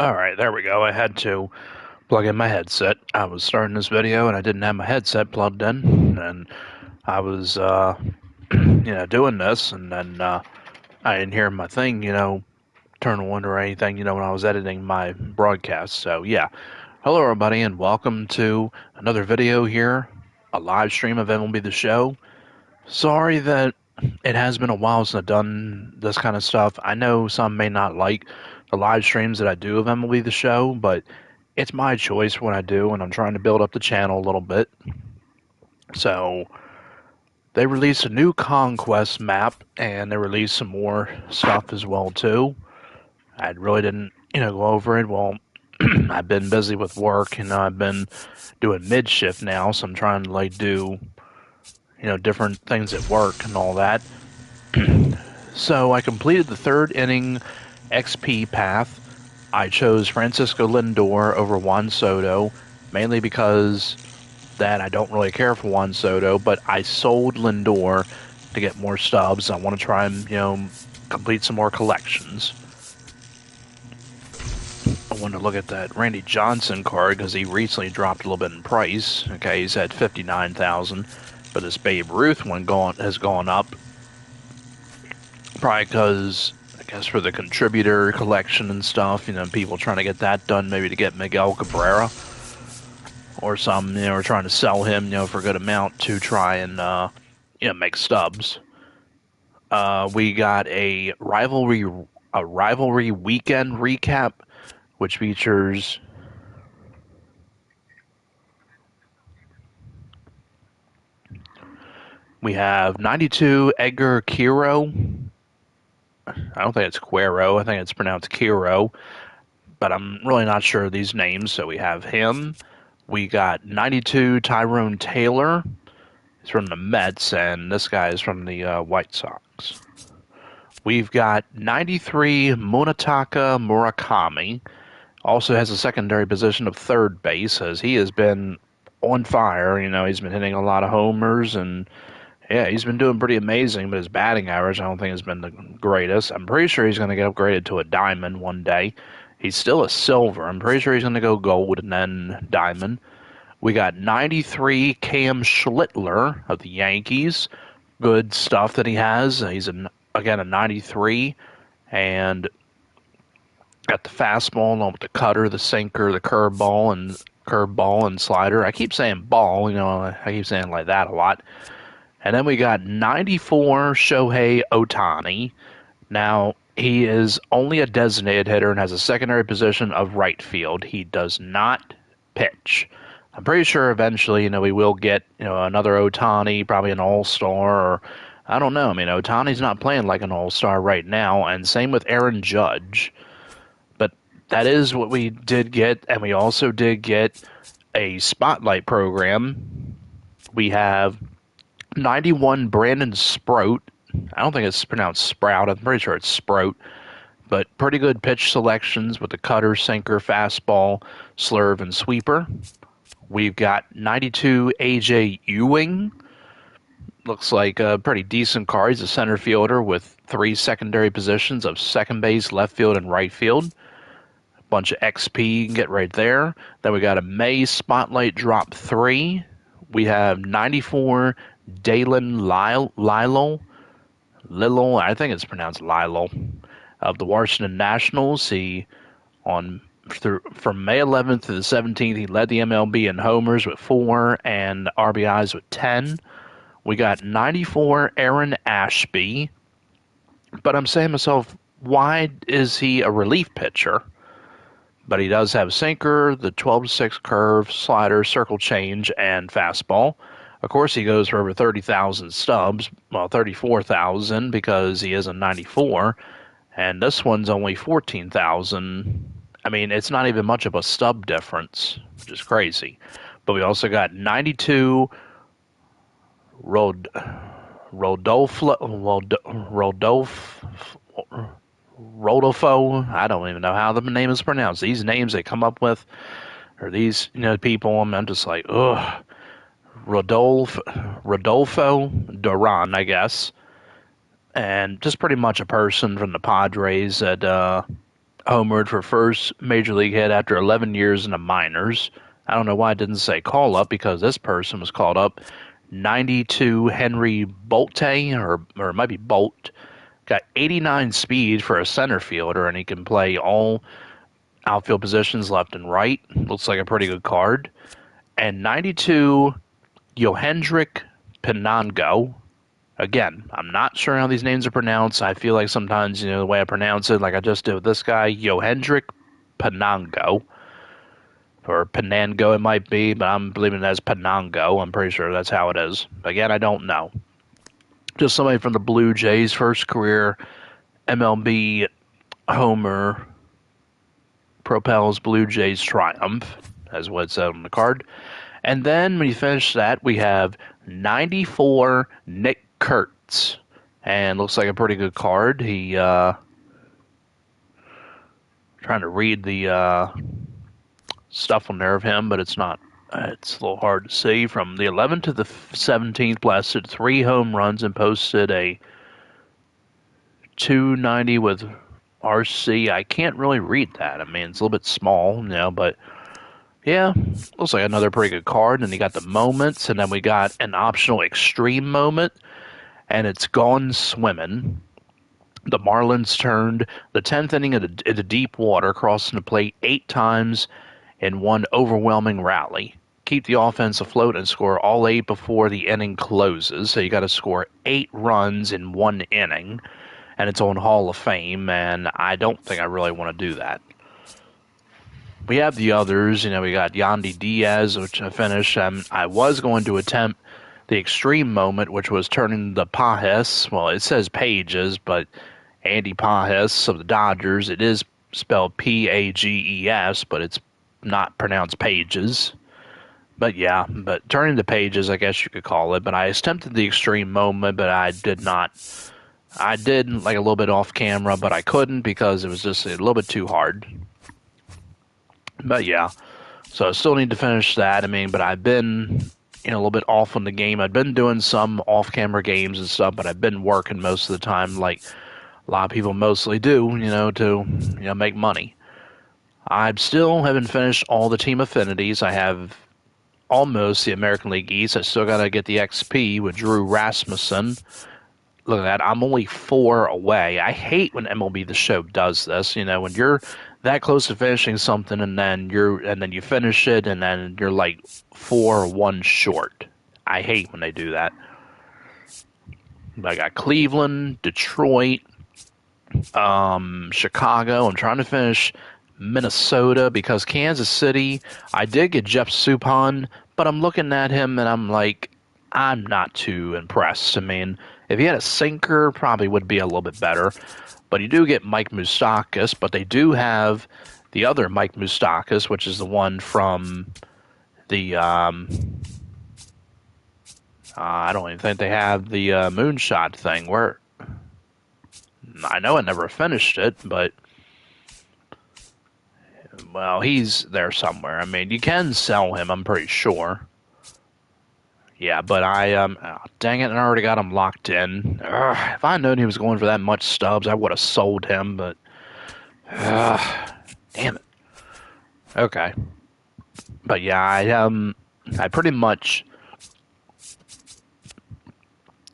Alright, there we go. I had to plug in my headset. I was starting this video and I didn't have my headset plugged in, and I was, doing this, and then, I didn't hear my thing, turn on or anything, when I was editing my broadcast. So, yeah. Hello, everybody, and welcome to another video here, a live stream of MLB The Show. Sorry that it has been a while since I've done this kind of stuff. I know some may not like the live streams that I do of MLB The Show, but it's my choice when I do, and I'm trying to build up the channel a little bit. So, they released a new Conquest map, and they released some more stuff as well, too. I really didn't, go over it. Well, I've been busy with work, I've been doing mid-shift now, so I'm trying to, do, different things at work and all that. So, I completed the third inning XP path. I chose Francisco Lindor over Juan Soto, mainly because that I don't really care for Juan Soto, but I sold Lindor to get more stubs. I want to try and, complete some more collections. I want to look at that Randy Johnson card because he recently dropped a little bit in price. Okay, he's at $59,000, but this Babe Ruth one has gone up. Probably because, I guess, for the contributor collection and stuff, people trying to get that done, maybe to get Miguel Cabrera or some, or trying to sell him, for a good amount to try and, make stubs. We got a rivalry weekend recap, which features we have 92 Edgar Quero. I don't think it's Quero. I think it's pronounced Quero, but I'm really not sure of these names. So we have him. We got 92 Tyrone Taylor. He's from the Mets, and this guy is from the White Sox. We've got 93 Munetaka Murakami. Also has a secondary position of third base, as he has been on fire. He's been hitting a lot of homers, and yeah, he's been doing pretty amazing, but his batting average I don't think has been the greatest. I'm pretty sure he's going to get upgraded to a diamond one day. He's still a silver. I'm pretty sure he's going to go gold and then diamond. We got 93 Cam Schlittler of the Yankees. Good stuff that he has. He's, again, a 93. And got the fastball along with the cutter, the sinker, the curveball, and slider. I keep saying ball. I keep saying like that a lot. And then we got 94 Shohei Ohtani. Now, he is only a designated hitter and has a secondary position of right field. He does not pitch. I'm pretty sure eventually, we will get, another Ohtani, probably an all-star, or I don't know. I mean, Ohtani's not playing like an all-star right now, and same with Aaron Judge. But that is what we did get, and we also did get a spotlight program. We have 91 Brandon Sprout. I don't think it's pronounced Sprout. I'm pretty sure it's Sprout. But pretty good pitch selections with the cutter, sinker, fastball, slurve, and sweeper. We've got 92 AJ Ewing. Looks like a pretty decent card. He's a center fielder with 3 secondary positions of second base, left field, and right field. A bunch of XP you can get right there. Then we got a May Spotlight Drop 3. We have 94 Dalen Lilo, I think it's pronounced Lilo, of the Washington Nationals. From May 11th to the 17th, he led the MLB in homers with 4 and RBIs with 10. We got 94 Aaron Ashby, but I'm saying to myself, why is he a relief pitcher? But he does have sinker, the 12-6 curve, slider, circle change, and fastball. Of course, he goes for over 30,000 stubs. Well, 34,000 because he is a 94. And this one's only 14,000. I mean, it's not even much of a stub difference, which is crazy. But we also got 92 Rodolfo. I don't even know how the name is pronounced. These names they come up with, or these people, I'm just like, ugh. Rodolfo Duran, I guess, and just pretty much a person from the Padres that homered for first major league hit after 11 years in the minors. I don't know why it didn't say call up because this person was called up. 92 Henry Bolte, or it might be Bolt, got 89 speed for a center fielder, and he can play all outfield positions left and right. Looks like a pretty good card. And 92 Johendrick Pinango. Again, I'm not sure how these names are pronounced. I feel like sometimes, the way I pronounce it, like I just did with this guy, Johendrick Pinango. Or Penango it might be, but I'm believing it as Penango. I'm pretty sure that's how it is. Again, I don't know. Just somebody from the Blue Jays, first career MLB homer propels Blue Jays triumph, as what it said on the card. And then when you finish that, we have 94 Nick Kurtz. And looks like a pretty good card. He, trying to read the stuff on there of him, but it's not. It's a little hard to see. From the 11th to the 17th, blasted 3 home runs and posted a 290 with RC. I can't really read that. I mean, it's a little bit small, but yeah, looks like another pretty good card. And you got the moments, and then we got an optional extreme moment, and it's gone swimming. The Marlins turned the 10th inning into deep water, crossing the plate 8 times in one overwhelming rally. Keep the offense afloat and score all 8 before the inning closes. So you got to score 8 runs in 1 inning, and it's on Hall of Fame, and I don't think I really want to do that. We have the others. We got Yandy Diaz, which I finished. I was going to attempt the extreme moment, which was turning the Pages. Well, it says Pages, but Andy Pages of the Dodgers. It is spelled Pages, but it's not pronounced Pages. But yeah, turning the pages, I guess you could call it. But I attempted the extreme moment, but I did not. I did like a little bit off camera, but I couldn't because it was just a little bit too hard. But yeah, so I still need to finish that. I mean, but I've been a little bit off on the game. I've been doing some off-camera games and stuff, but I've been working most of the time, like a lot of people mostly do, to make money. I still haven't finished all the team affinities. I have almost the American League East. I still got to get the XP with Drew Rasmussen. Look at that. I'm only 4 away. I hate when MLB The Show does this. When you're that close to finishing something and then you finish it and then you're like 4 or 1 short. I hate when they do that. I got Cleveland, Detroit, Chicago. I'm trying to finish Minnesota because Kansas City, I did get Jeff Suppan, but I'm looking at him and I'm like, I'm not too impressed. I mean, if he had a sinker, probably would be a little bit better. But you do get Mike Moustakas, but they do have the other Mike Moustakas, which is the one from the, I don't even think they have the Moonshot thing, where I know I never finished it, but well, he's there somewhere. I mean, you can sell him, I'm pretty sure. Yeah, but dang it, I already got him locked in. If I known he was going for that much stubs, I would have sold him, but damn it. Okay. But yeah, I pretty much,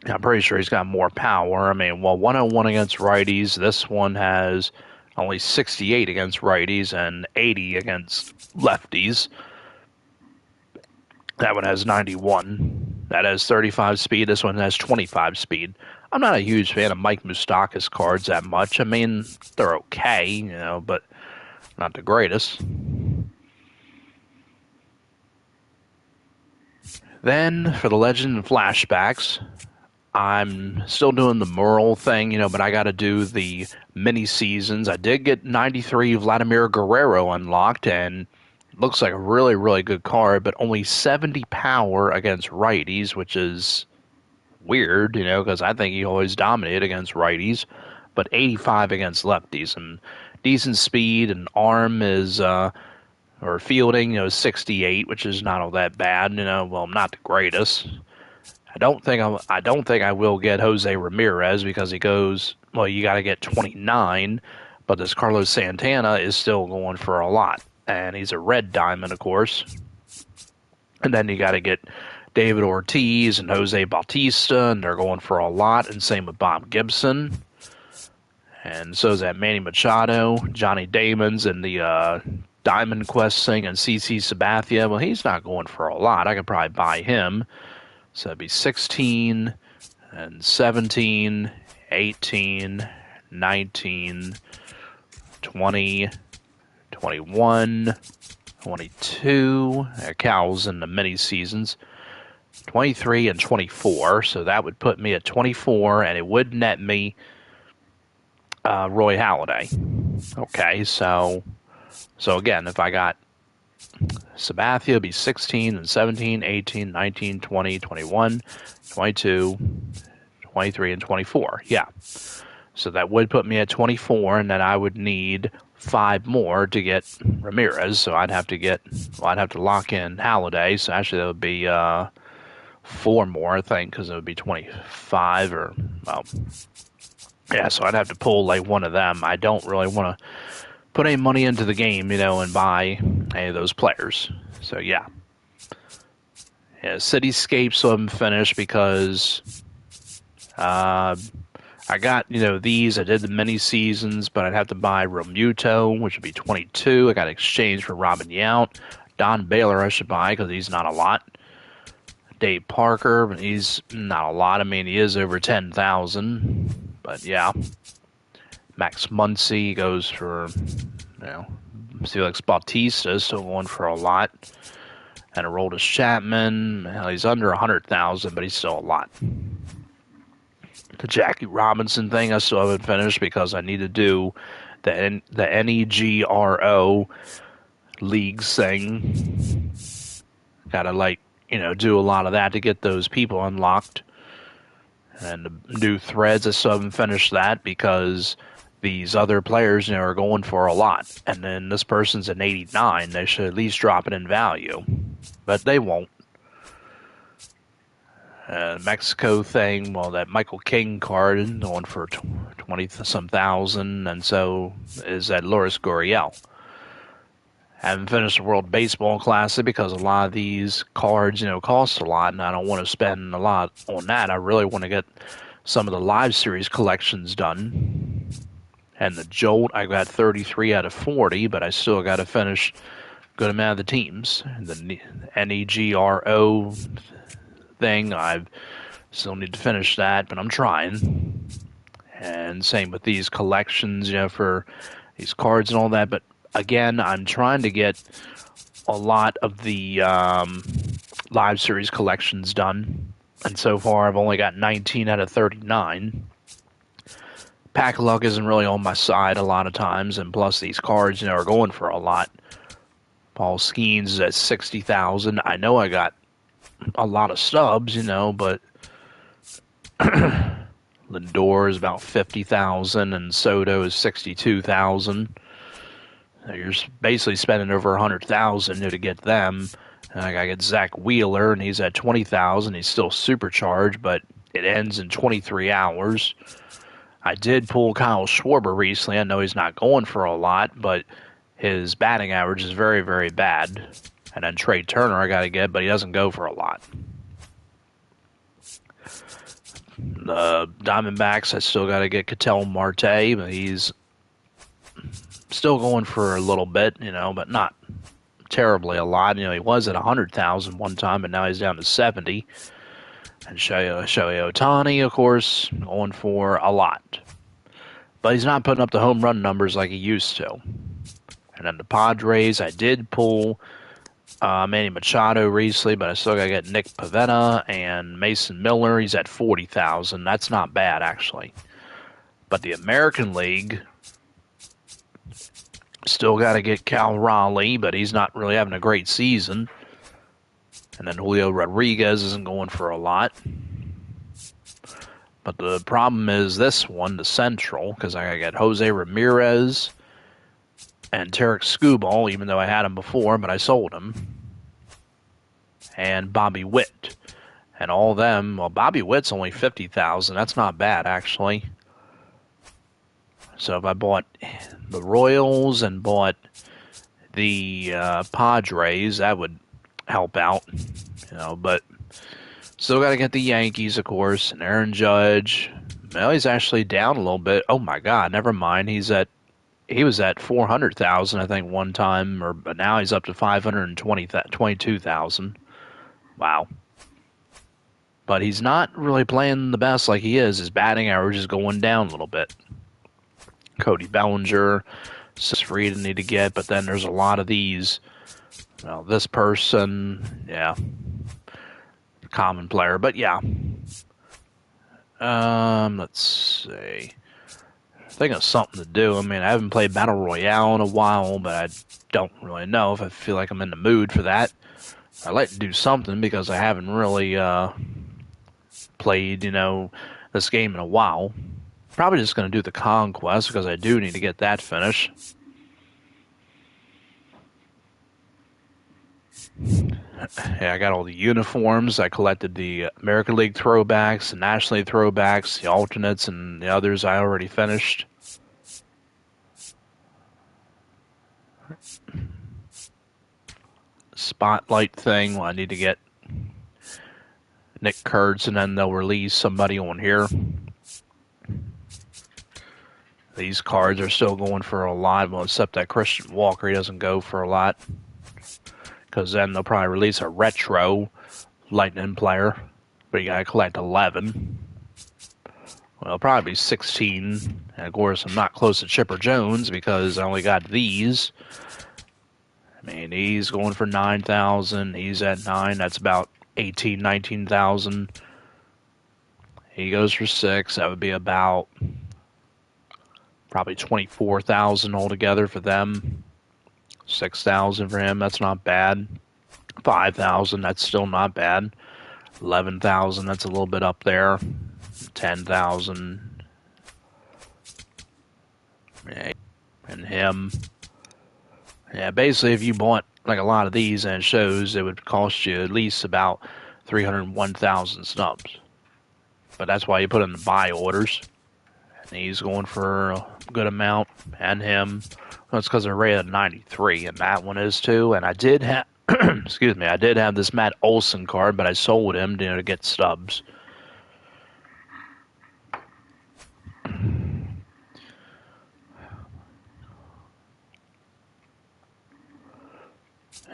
I'm pretty sure he's got more power. I mean, 101 against righties. This one has only 68 against righties and 80 against lefties. That one has 91. That has 35 speed. This one has 25 speed. I'm not a huge fan of Mike Moustakas cards that much. I mean, they're okay, but not the greatest. Then, for the Legend and Flashbacks, I'm still doing the Merle thing, but I got to do the mini seasons. I did get 93 Vladimir Guerrero unlocked, and it looks like a really, really good card, but only 70 power against righties, which is weird, because I think he always dominated against righties, but 85 against lefties, and decent speed and arm is, or fielding, 68, which is not all that bad, well, not the greatest. I don't think I will get Jose Ramirez because he goes, well, you got to get 29, But this Carlos Santana is still going for a lot. And he's a red diamond, of course. And then you got to get David Ortiz and Jose Bautista, and they're going for a lot. And same with Bob Gibson. And so is that Manny Machado, Johnny Damon's, and the Diamond Quest thing, and CC Sabathia. Well, he's not going for a lot. I could probably buy him. So it'd be 16 and 17, 18, 19, 20, 21, 22. Cal's in the mini seasons. 23 and 24. So that would put me at 24, and it would net me Roy Halladay. Okay, so again, if I got Sabathia, it'd be 16 and 17, 18, 19, 20, 21, 22, 23, and 24. Yeah. So that would put me at 24, and then I would need 5 more to get Ramirez. So I'd have to lock in Halladay. So actually that would be 4 more, I think, because it would be 25 or, well, yeah, so I'd have to pull like one of them. I don't really want to put any money into the game, and buy any of those players. So, yeah. Cityscape still haven't finished because I got, these. I did the mini seasons, but I'd have to buy Romuto, which would be 22. I got to exchange for Robin Yount. Don Baylor I should buy because he's not a lot. Dave Parker, but he's not a lot. I mean, he is over 10,000. But yeah, Max Muncy goes for, Felix Bautista is still going for a lot. And Aroldis Chapman, he's under 100,000, but he's still a lot. The Jackie Robinson thing I still haven't finished because I need to do the NEGRO leagues thing. Gotta do a lot of that to get those people unlocked. And the new threads, I still haven't finished that because these other players, are going for a lot. And then this person's an 89. They should at least drop it in value. But they won't. Mexico thing, well, that Michael King card going for 20-some thousand. And so is that Lourdes Gurriel. Haven't finished the World Baseball Classic because a lot of these cards, cost a lot, and I don't want to spend a lot on that. I really want to get some of the live series collections done. And the Jolt, I got 33 out of 40, but I still got to finish a good amount of the teams. The NEGRO thing, I still need to finish that, but I'm trying. And same with these collections, for these cards and all that, but again, I'm trying to get a lot of the live series collections done. And so far, I've only got 19 out of 39. Pack luck isn't really on my side a lot of times. And plus, these cards, are going for a lot. Paul Skeens is at 60,000. I know I got a lot of stubs, but Lindor is about 50,000 and Soto is 62,000. You're basically spending over 100,000 to get them. And I get Zach Wheeler, and he's at 20,000. He's still supercharged, but it ends in 23 hours. I did pull Kyle Schwarber recently. I know he's not going for a lot, but his batting average is very, very bad. And then Trey Turner I got to get, but he doesn't go for a lot. The Diamondbacks, I still got to get Ketel Marte, but he's still going for a little bit, but not terribly a lot. He was at 100,000 one time, but now he's down to 70. And Shohei Ohtani, of course, going for a lot. But he's not putting up the home run numbers like he used to. And then the Padres, I did pull Manny Machado recently, but I still got to get Nick Pivetta and Mason Miller. He's at 40,000. That's not bad, actually. But the American League, still got to get Cal Raleigh, but he's not really having a great season. And then Julio Rodriguez isn't going for a lot. But the problem is this one, the Central, because I got to get Jose Ramirez and Tarek Skubal, even though I had him before, but I sold him. And Bobby Witt. And all of them, well, Bobby Witt's only 50,000. That's not bad, actually. So if I bought the Royals and bought the Padres, that would help out, but still got to get the Yankees, of course, and Aaron Judge. Well, he's actually down a little bit. Oh my God, never mind. He was at 400,000, I think, one time, but now he's up to 522,000. Wow. But he's not really playing the best like he is. His batting average is going down a little bit. Cody Bellinger, free to need to get, but then there's a lot of these. Well, this person, yeah, common player, but yeah. Let's see. Think of something to do. I mean, I haven't played Battle Royale in a while, but I don't really know if I feel like I'm in the mood for that. I'd like to do something because I haven't really played, this game in a while. Probably just going to do the Conquest because I do need to get that finished. Yeah, I got all the uniforms. I collected the American League throwbacks, the National League throwbacks, the alternates, and the others I already finished. Spotlight thing, well, I need to get Nick Kurtz, and then they'll release somebody on here. These cards are still going for a lot, well, except that Christian Walker, he doesn't go for a lot. Because then they'll probably release a retro Lightning player, but you gotta collect 11. Well, it'll probably be 16. And of course, I'm not close to Chipper Jones because I only got these. I mean, he's going for 9,000. He's at 9. That's about 18, 19,000. He goes for 6. That would be about probably 24,000 altogether for them. 6,000 for him. That's not bad. 5,000. That's still not bad. 11,000. That's a little bit up there. 10,000. Yeah, and him. Yeah, basically, if you bought like a lot of these and it shows, it would cost you at least about 301,000 snubs. But that's why you put in the buy orders. And he's going for a good amount. And him. That's because they're rated 93, and that one is too. And I did have, excuse me, I did have this Matt Olson card, but I sold him to get stubs.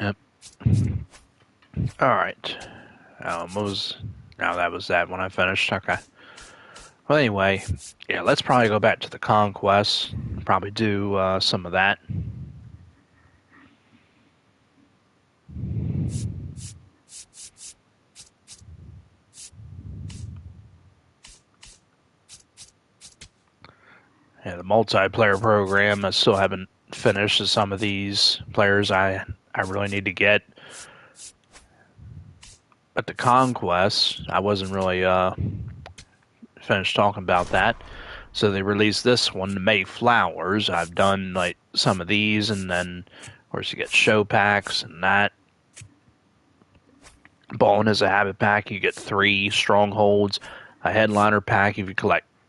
Yep. All right. That was that when I finished. Okay. Well, anyway, yeah, let's probably go back to the Conquest. Probably do some of that. Yeah, the multiplayer program, I still haven't finished some of these players I really need to get. But the Conquest, I wasn't really finished talking about that. So they released this one, May Flowers. I've done like some of these, and then of course you get show packs and that. Ballin' is a habit pack. You get 3 strongholds. A headliner pack. If you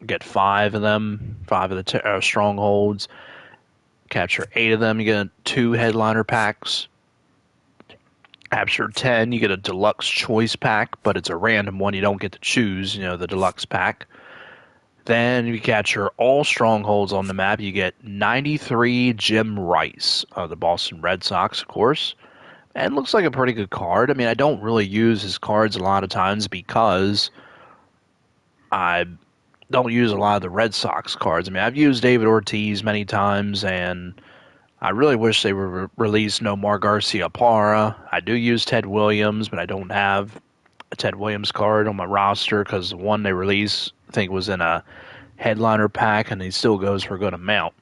get 5 of them, 5 of the strongholds. Capture 8 of them, you get 2 headliner packs. Capture 10, you get a deluxe choice pack, but it's a random one. You don't get to choose, the deluxe pack. Then you capture all strongholds on the map. You get 93 Jim Rice of the Boston Red Sox, of course. And it looks like a pretty good card. I mean, I don't really use his cards a lot of times because I don't use a lot of the Red Sox cards. I mean, I've used David Ortiz many times, and I really wish they would release Nomar Garciaparra. I do use Ted Williams, but I don't have a Ted Williams card on my roster because the one they released, I think, was in a headliner pack, and he still goes for a good amount.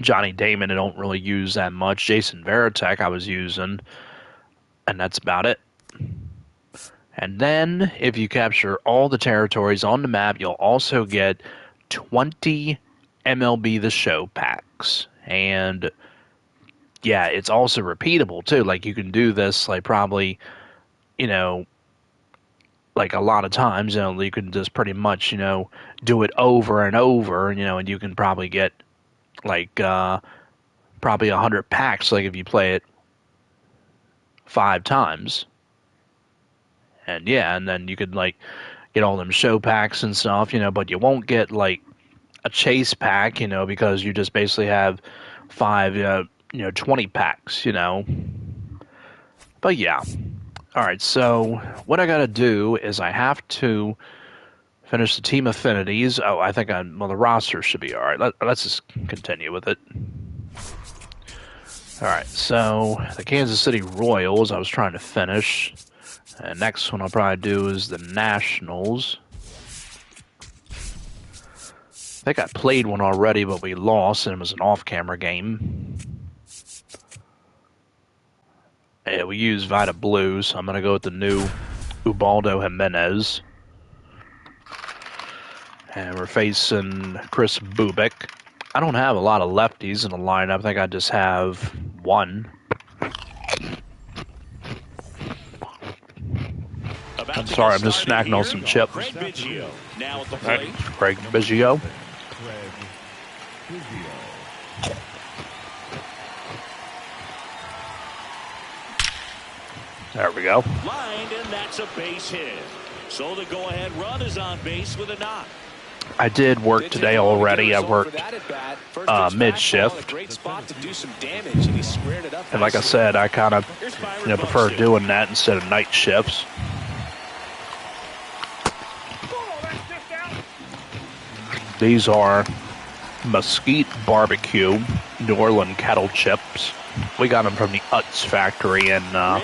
Johnny Damon, I don't really use that much. Jason Varitek I was using, and that's about it. And then, if you capture all the territories on the map, you'll also get 20 MLB The Show packs. And, yeah, it's also repeatable, too. Like, you can do this, like, probably, like a lot of times, you can just pretty much, do it over and over, and you can probably get like probably 100 packs, like if you play it 5 times. And yeah, and then you could like get all them show packs and stuff, but you won't get like a chase pack, because you just basically have 20 packs. But yeah. All right, so what I got to do is I have to finish the team affinities. Oh, I think the roster should be all right. Let's just continue with it. All right, so the Kansas City Royals I was trying to finish. And next one I'll probably do is the Nationals. I think I played one already, but we lost, and it was an off-camera game. Yeah, we use Vita Blue, so I'm going to go with the new Ubaldo Jimenez. And we're facing Chris Bubik. I don't have a lot of lefties in the lineup. I think I just have one. I'm sorry, I'm just snacking on some chips. Craig Biggio. Now at the plate. Right, Craig Biggio. There we go. Lined, and that's a base hit. So the go-ahead run is on base with a knock. I did work today already. I worked mid-shift. And like I said, I kind of prefer doing that instead of night shifts. These are Mesquite Barbecue New Orleans kettle chips. We got them from the Utz factory in the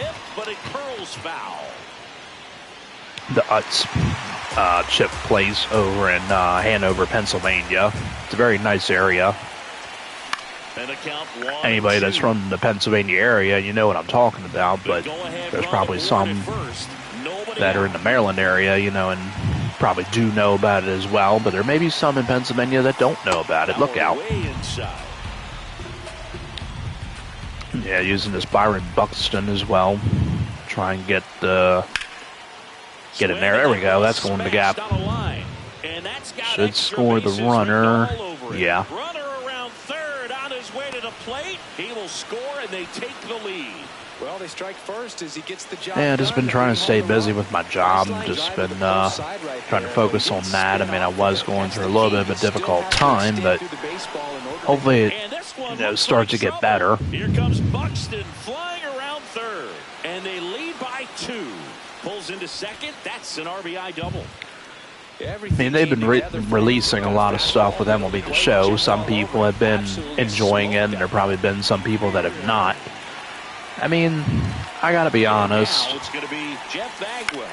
Utz chip place over in Hanover, Pennsylvania. It's a very nice area. Anybody that's from the Pennsylvania area, you know what I'm talking about, but there's probably some that are in the Maryland area, and probably do know about it as well, but there may be some in Pennsylvania that don't know about it. Look out. Yeah, using this Byron Buxton as well. Try and get in there. There we go. That's going to the gap. Should score the runner. Yeah. Runner around third on his way to the plate. He will score and they take the lead. Well, they strike first as he gets the job. Yeah, just been trying to stay busy with my job. Just been trying to focus on that. I mean, I was going through a little bit of a difficult time, but hopefully it starts to get better. Here comes Buxton flying around third, and they lead by 2. Pulls into second. That's an RBI double. I mean, they've been releasing a lot of stuff with MLB The Show. Some people have been enjoying it, and there have probably been some people that have not. I mean, I gotta be honest. It's gonna be Jeff Bagwell.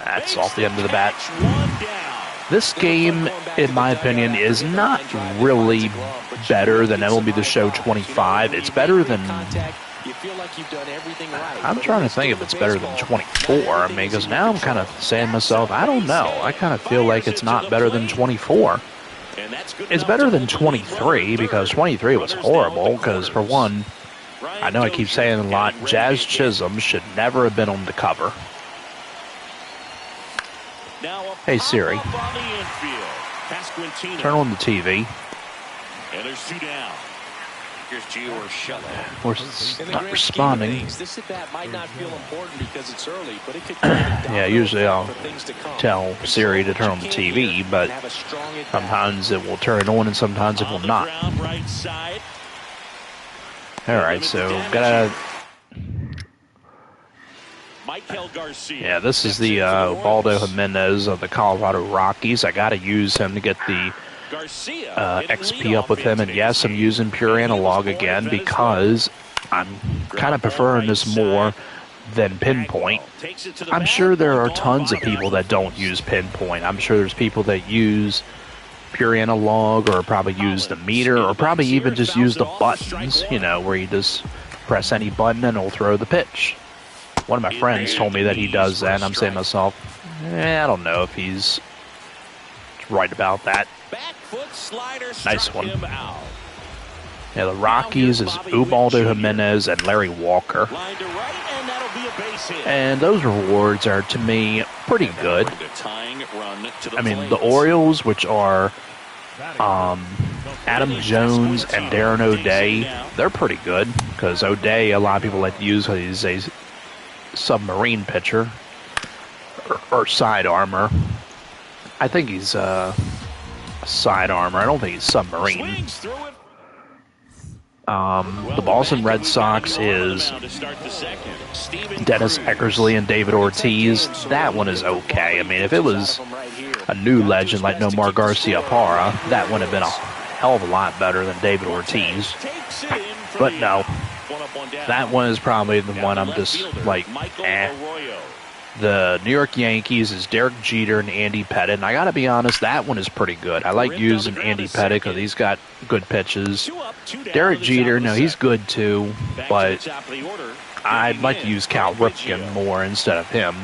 That's off the end of the bat. This game, in my opinion, is not really better than MLB The Show 25. It's better than... I'm trying to think if it's better than 24. I mean, because now I'm kind of saying to myself, I don't know. I kind of feel like it's not better than 24. It's better than 23 because 23 was horrible because, for one, I know I keep saying a lot, Jazz Chisholm should never have been on the cover. Hey Siri, turn on the TV. And there's 2 down. Here's Gio Urshela. We're not responding. This at bat might not feel important because it's early, but it could yeah, usually I'll tell Siri to turn on the TV, but sometimes it will turn on and sometimes it will not. Alright, so gotta... Yeah, this is the Ubaldo Jimenez of the Colorado Rockies. I gotta use him to get the XP up with him, and yes, I'm using pure analog again because I'm kind of preferring this more than pinpoint. I'm sure there are tons of people that don't use pinpoint. I'm sure there's people that use pure analog or probably use the meter or probably even just use the buttons, where you just press any button and it'll throw the pitch. One of my friends told me that he does that, and I'm saying to myself, I don't know if he's right about that. Nice one. Yeah, the Rockies is Ubaldo Jimenez and Larry Walker. And those rewards are, to me, pretty good. I mean, the Orioles, which are Adam Jones and Darren O'Day, they're pretty good. Because O'Day, a lot of people like to use because he's a submarine pitcher. Or side armor. I think he's side armor. I don't think he's submarine. The Boston Red Sox is Dennis Eckersley and David Ortiz. That one is okay. I mean, if it was a new legend like Nomar Garcia-Parra, that would have been a hell of a lot better than David Ortiz. But no, that one is probably the one I'm just like, eh. The New York Yankees is Derek Jeter and Andy Pettitte. And I got to be honest, that one is pretty good. I like using Andy Pettitte because he's got good pitches. Derek Jeter, no, he's good too. But I'd like to use Cal Ripken more instead of him.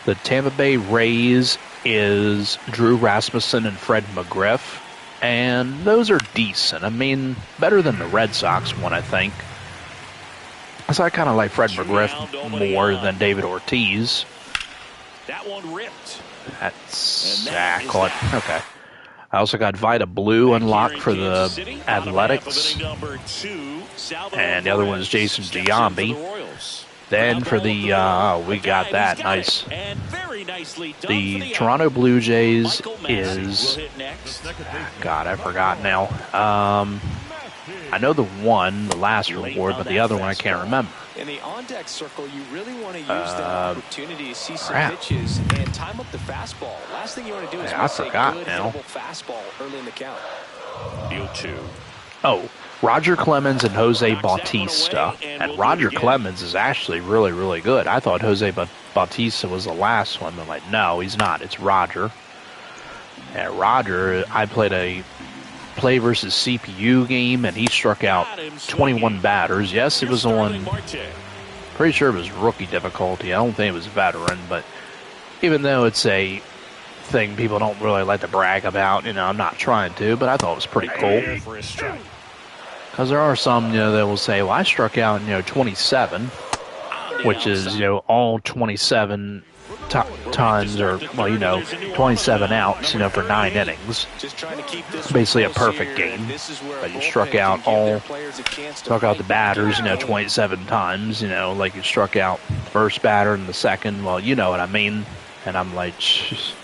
The Tampa Bay Rays is Drew Rasmussen and Fred McGriff. And those are decent. I mean, better than the Red Sox one, I think. So I kind of like Fred McGriff more than David Ortiz. That one ripped. That's okay. I also got Vida Blue unlocked for the Athletics. And the other one is Jason Giambi. Then for the, we got that, nice. The Toronto Blue Jays is, God, I forgot now. I know the last reward, but the other one I can't remember. In the on-deck circle, you really want to use that opportunity to see some pitches and time up the fastball. Last thing you want to do is miss a good hittable fastball early in the count. Deal 2. Oh, Roger Clemens and Jose Bautista. And Roger Clemens is actually really, really good. I thought Jose Bautista was the last one. I'm like, no, he's not. It's Roger. And Roger, I played a play versus CPU game, and he struck out 21 batters. Yes, it was on, pretty sure it was rookie difficulty. I don't think it was veteran, but even though it's a thing people don't really like to brag about, you know, I'm not trying to, but I thought it was pretty cool. Because there are some, you know, that will say, well, I struck out, you know, 27, which is, you know, all 27 tons, or, well, you know, 27 outs, you know, for 9 innings. Basically a perfect game. But you struck out the batters, you know, 27 times, you know, like you struck out the first batter and the second. Well, you know what I mean. And I'm like, that's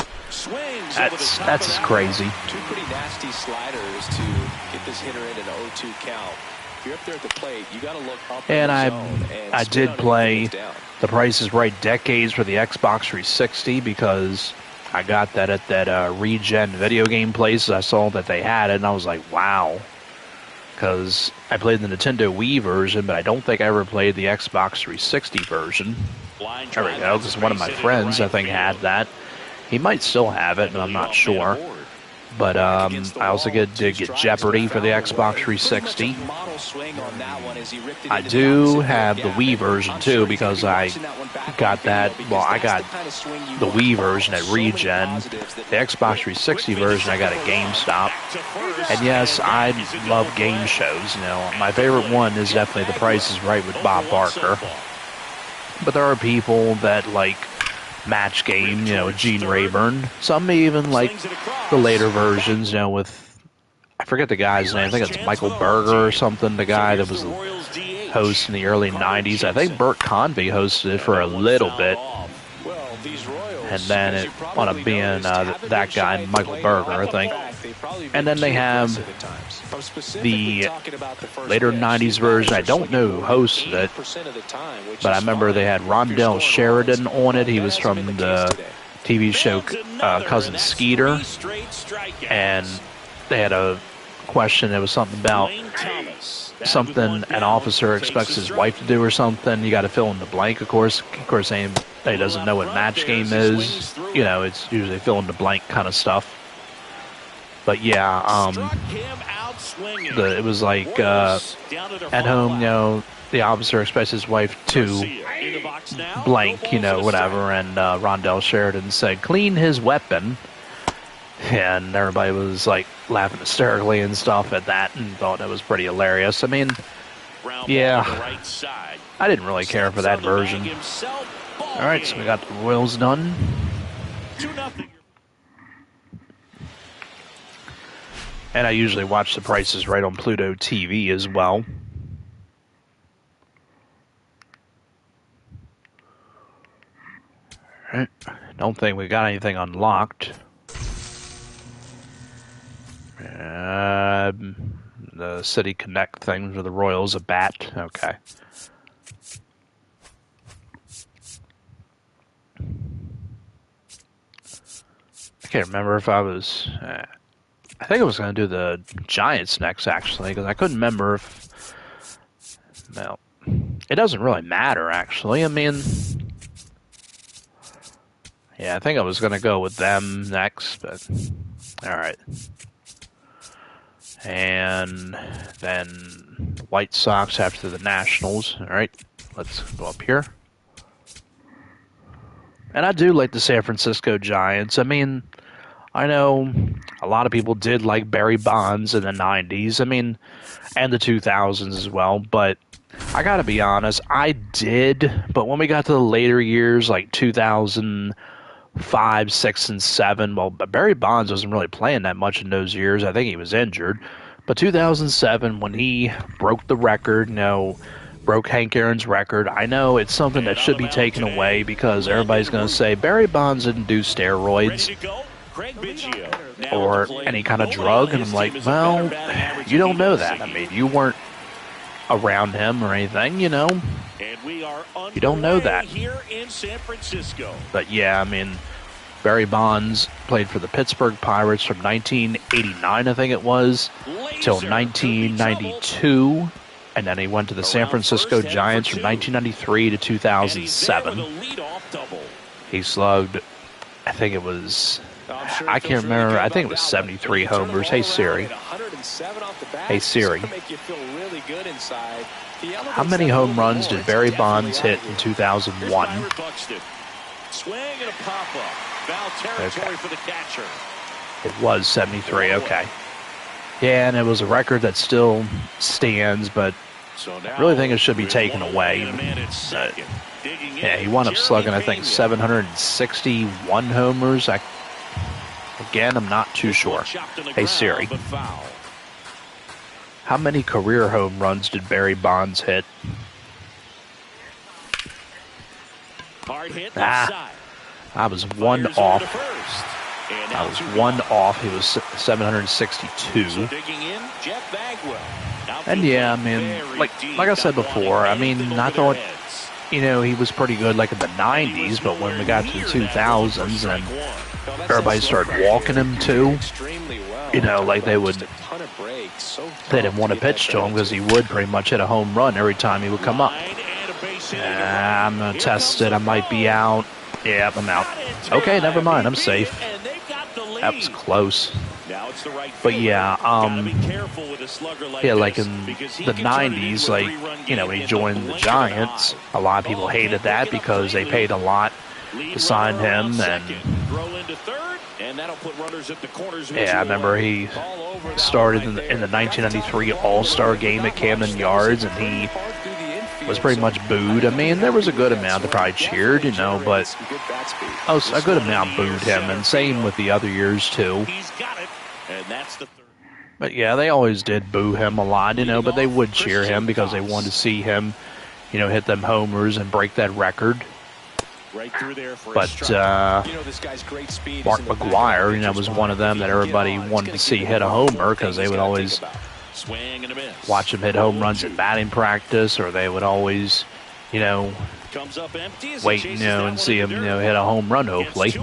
just crazy. Two pretty nasty sliders to get this hitter in an 0-2 count. If you're up there at the plate, you got to look up. And I did play The Price is Right Decades for the Xbox 360 because I got that at that Regen video game place. I saw that they had it, and I was like, wow. Because I played the Nintendo Wii version, but I don't think I ever played the Xbox 360 version. There we go, because one of my friends, I think, had that. He might still have it, but I'm not sure. But I also did get Jeopardy for the Xbox 360. I do have the Wii version too because I got that. Well, I got the Wii version at Regen. The Xbox 360 version I got at GameStop. And yes, I love game shows. You know, my favorite one is definitely The Price is Right with Bob Barker. But there are people that like Match Game, you know, Gene Rayburn. Some may even like the later versions, you know, with, I forget the guy's name. I think it's Michael Berger or something, the guy that was the host in the early 90s. I think Burt Convey hosted it for a little bit. And then it wound up being that guy, Michael Berger, I think. And then they have the later 90s version. I don't know who hosted it, but I remember they had Rondell Sheridan on it. He was from the TV show Cousin Skeeter. And they had a question. It was something about something an officer expects his wife to do or something. You got to fill in the blank, of course. Of course, anybody doesn't know what Match Game is. You know, it's usually fill in the blank kind of stuff. But yeah, it was like at home, you know, the officer expects his wife to blank, you know, whatever. And Rondell Sheridan said, clean his weapon. And everybody was like laughing hysterically and stuff at that and thought that was pretty hilarious. I mean, Yeah, I didn't really care for that version. All right, so we got the Royals done. 2-0. And I usually watch The Price is Right on Pluto TV as well. All right, don't think we got anything unlocked. The City Connect thing for the Royals, a bat. Okay. I can't remember if I was... I think I was going to do the Giants next, actually, because I couldn't remember if... Well, it doesn't really matter, actually. I mean... Yeah, I think I was going to go with them next, but... Alright. And then White Sox after the Nationals. Alright, let's go up here. And I do like the San Francisco Giants. I mean, I know a lot of people did like Barry Bonds in the 90s. I mean, and the 2000s as well. But I got to be honest, I did. But when we got to the later years, like 2005, 6, and 7, well, Barry Bonds wasn't really playing that much in those years. I think he was injured. But 2007, when he broke the record, broke Hank Aaron's record. I know it's something that should be taken away because everybody's going to say Barry Bonds didn't do steroids or any kind of drug. And I'm like, well, you don't know that. I mean, you weren't around him or anything, You don't know that. But yeah, I mean, Barry Bonds played for the Pittsburgh Pirates from 1989, I think it was, till 1992. And then he went to the San Francisco Giants from 1993 to 2007. He slugged, I think it was, I can't remember, I think it was 73 homers. Hey Siri. Hey Siri. How many home runs did Barry Bonds hit in 2001? Okay. It was 73, okay. Yeah, and it was a record that still stands, but I really think it should be taken away. Yeah, he wound up slugging, I think, 761 homers. Again, I'm not too sure. Hey, Siri. How many career home runs did Barry Bonds hit? I was one off. I was one off. He was 762. And yeah, I mean, like I said before, I mean, I thought, he was pretty good like in the 90s, but when we got to the 2000s and everybody started walking him too, like they didn't want to pitch to him because he would pretty much hit a home run every time he would come up. I'm going to test it. I might be out. Yeah, I'm out. Okay, never mind. I'm safe. That was close. But yeah, like in the 90s, like, he joined the Giants. A lot of people hated that because they paid a lot to sign him. And yeah, I remember he started in the 1993 All-Star game at Camden Yards, and he was pretty much booed. I mean, there was a good amount that probably cheered, but a good amount booed him, and same with the other years too. But yeah, they always did boo him a lot, but they would cheer him because they wanted to see him, hit them homers and break that record. But Mark McGwire, was one of them that everybody wanted to see hit a homer because they would always watch him hit home runs in batting practice, or they would always, wait, and see him, hit a home run, hopefully.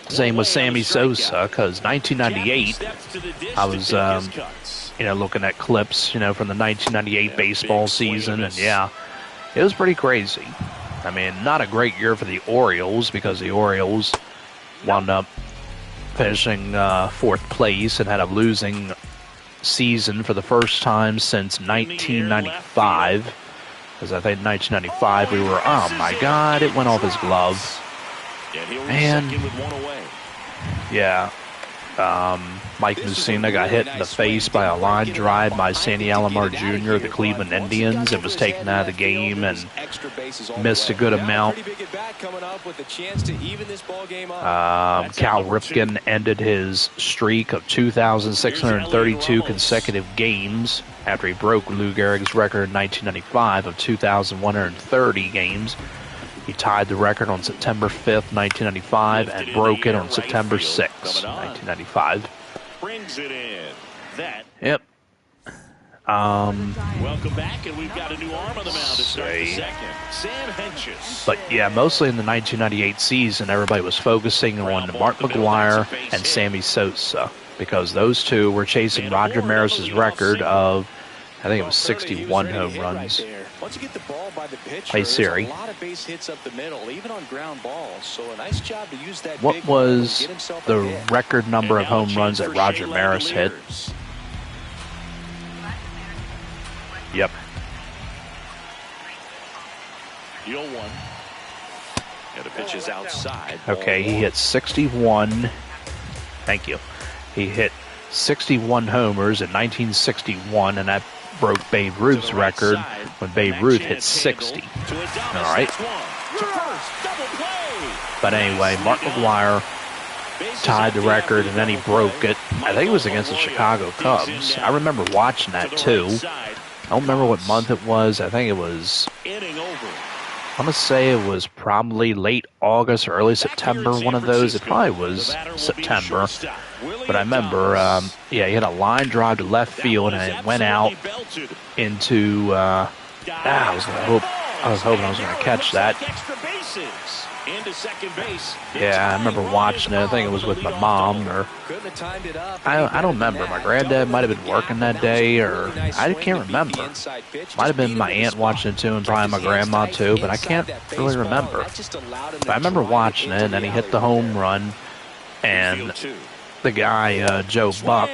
Same with Sammy Sosa, because 1998, I was, looking at clips, from the 1998 baseball season, and yeah, it was pretty crazy. I mean, not a great year for the Orioles, because the Orioles wound up finishing fourth place and had a losing season for the first time since 1995. Because I think 1995 we were, oh my God, it went off his glove. And yeah, Mike Mussina got hit in the face by a line drive by Sandy Alomar Jr. of the Cleveland Indians and was taken out of the game and missed a good amount. Cal Ripken ended his streak of 2,632 consecutive games after he broke Lou Gehrig's record in 1995 of 2,130 games. He tied the record on September 5th, 1995, and broke it on September 6th, 1995. Brings it in. Yep. Welcome back, and we've got a new arm on the mound to start the second. Sam Hentges. But yeah, mostly in the 1998 season, everybody was focusing on Mark McGwire and Sammy Sosa because those two were chasing Roger Maris's record of, I think it was 61 home runs. Once you get the ball by the pitcher, Hey Siri. a lot of base hits up the middle, even on ground balls. So a nice job to use that. What was the record number of home runs that Roger Maris hit? Yep. Deal one. And the pitch is outside. Okay, he hit 61. Thank you. He hit 61 homers in 1961, and that broke Babe Ruth's record when Babe Ruth hit 60. All right. But anyway, Mark McGwire tied the record, and then he broke it. I think it was against the Chicago Cubs. I remember watching that, too. I don't remember what month it was. I think it was, I'm going to say it was probably late August or early September, one of those. It probably was September. But I remember, yeah, he had a line drive to left field, and it went out into, I was hoping I was going to catch that. Yeah, I remember watching it. I think it was with my mom, or I don't remember. My granddad might have been working that day, or I can't remember. Might have been my aunt watching it too, and probably my grandma too, but I can't really remember. But I remember watching it, and then he hit the home run, and the guy, Joe Buck,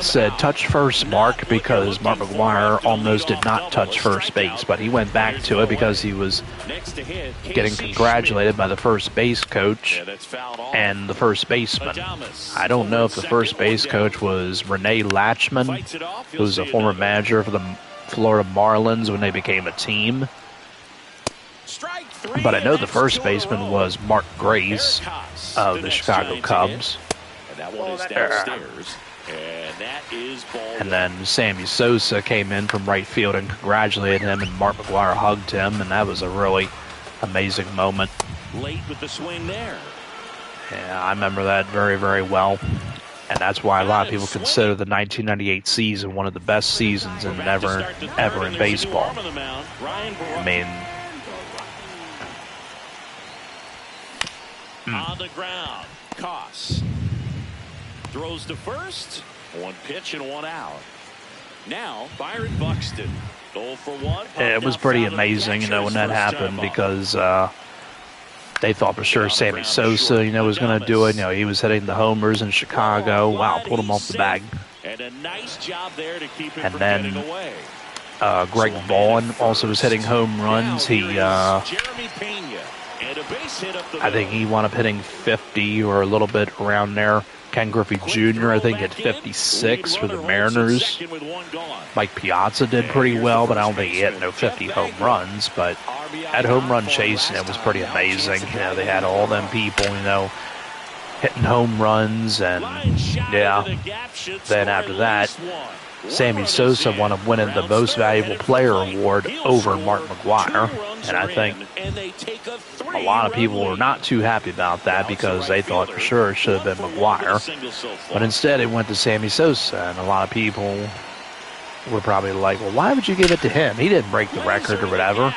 said, "Touch first, Mark," because Mark McGwire almost did not touch first base, but he went back to it because he was getting congratulated by the first base coach and the first baseman. I don't know if the first base coach was Renee Latchman, who was a former manager for the Florida Marlins when they became a team. But I know the first baseman was Mark Grace of the Chicago Cubs. And then Sammy Sosa came in from right field and congratulated him, and Mark McGwire hugged him, and that was a really amazing moment. Late with the swing there. Yeah, I remember that very, very well. And that's why a lot of people consider the 1998 season one of the best seasons ever in baseball. I mean, on the ground, Koss throws to first. One pitch and one out. Now Byron Buxton, 0 for 1. It was pretty amazing, when that happened, because they thought for sure Sammy Sosa, was going to do it. He was hitting the homers in Chicago. Wow, pulled him off the bag. And a nice job there to keep him and from then getting away. Greg Vaughn also was hitting home runs. He, I think he wound up hitting 50 or a little bit around there. Ken Griffey Jr., I think, hit 56 for the Mariners. Mike Piazza did pretty well, but I don't think he hit no 50 home runs. But that home run chasing, it was pretty amazing. They had all them people, hitting home runs, and yeah. Then after that, Sammy Sosa wound up winning the Most Valuable Player award over Mark McGwire, and I think a lot of people were not too happy about that because they thought for sure it should have been McGwire, but instead it went to Sammy Sosa, and a lot of people were probably like, well, why would you give it to him? He didn't break the record or whatever.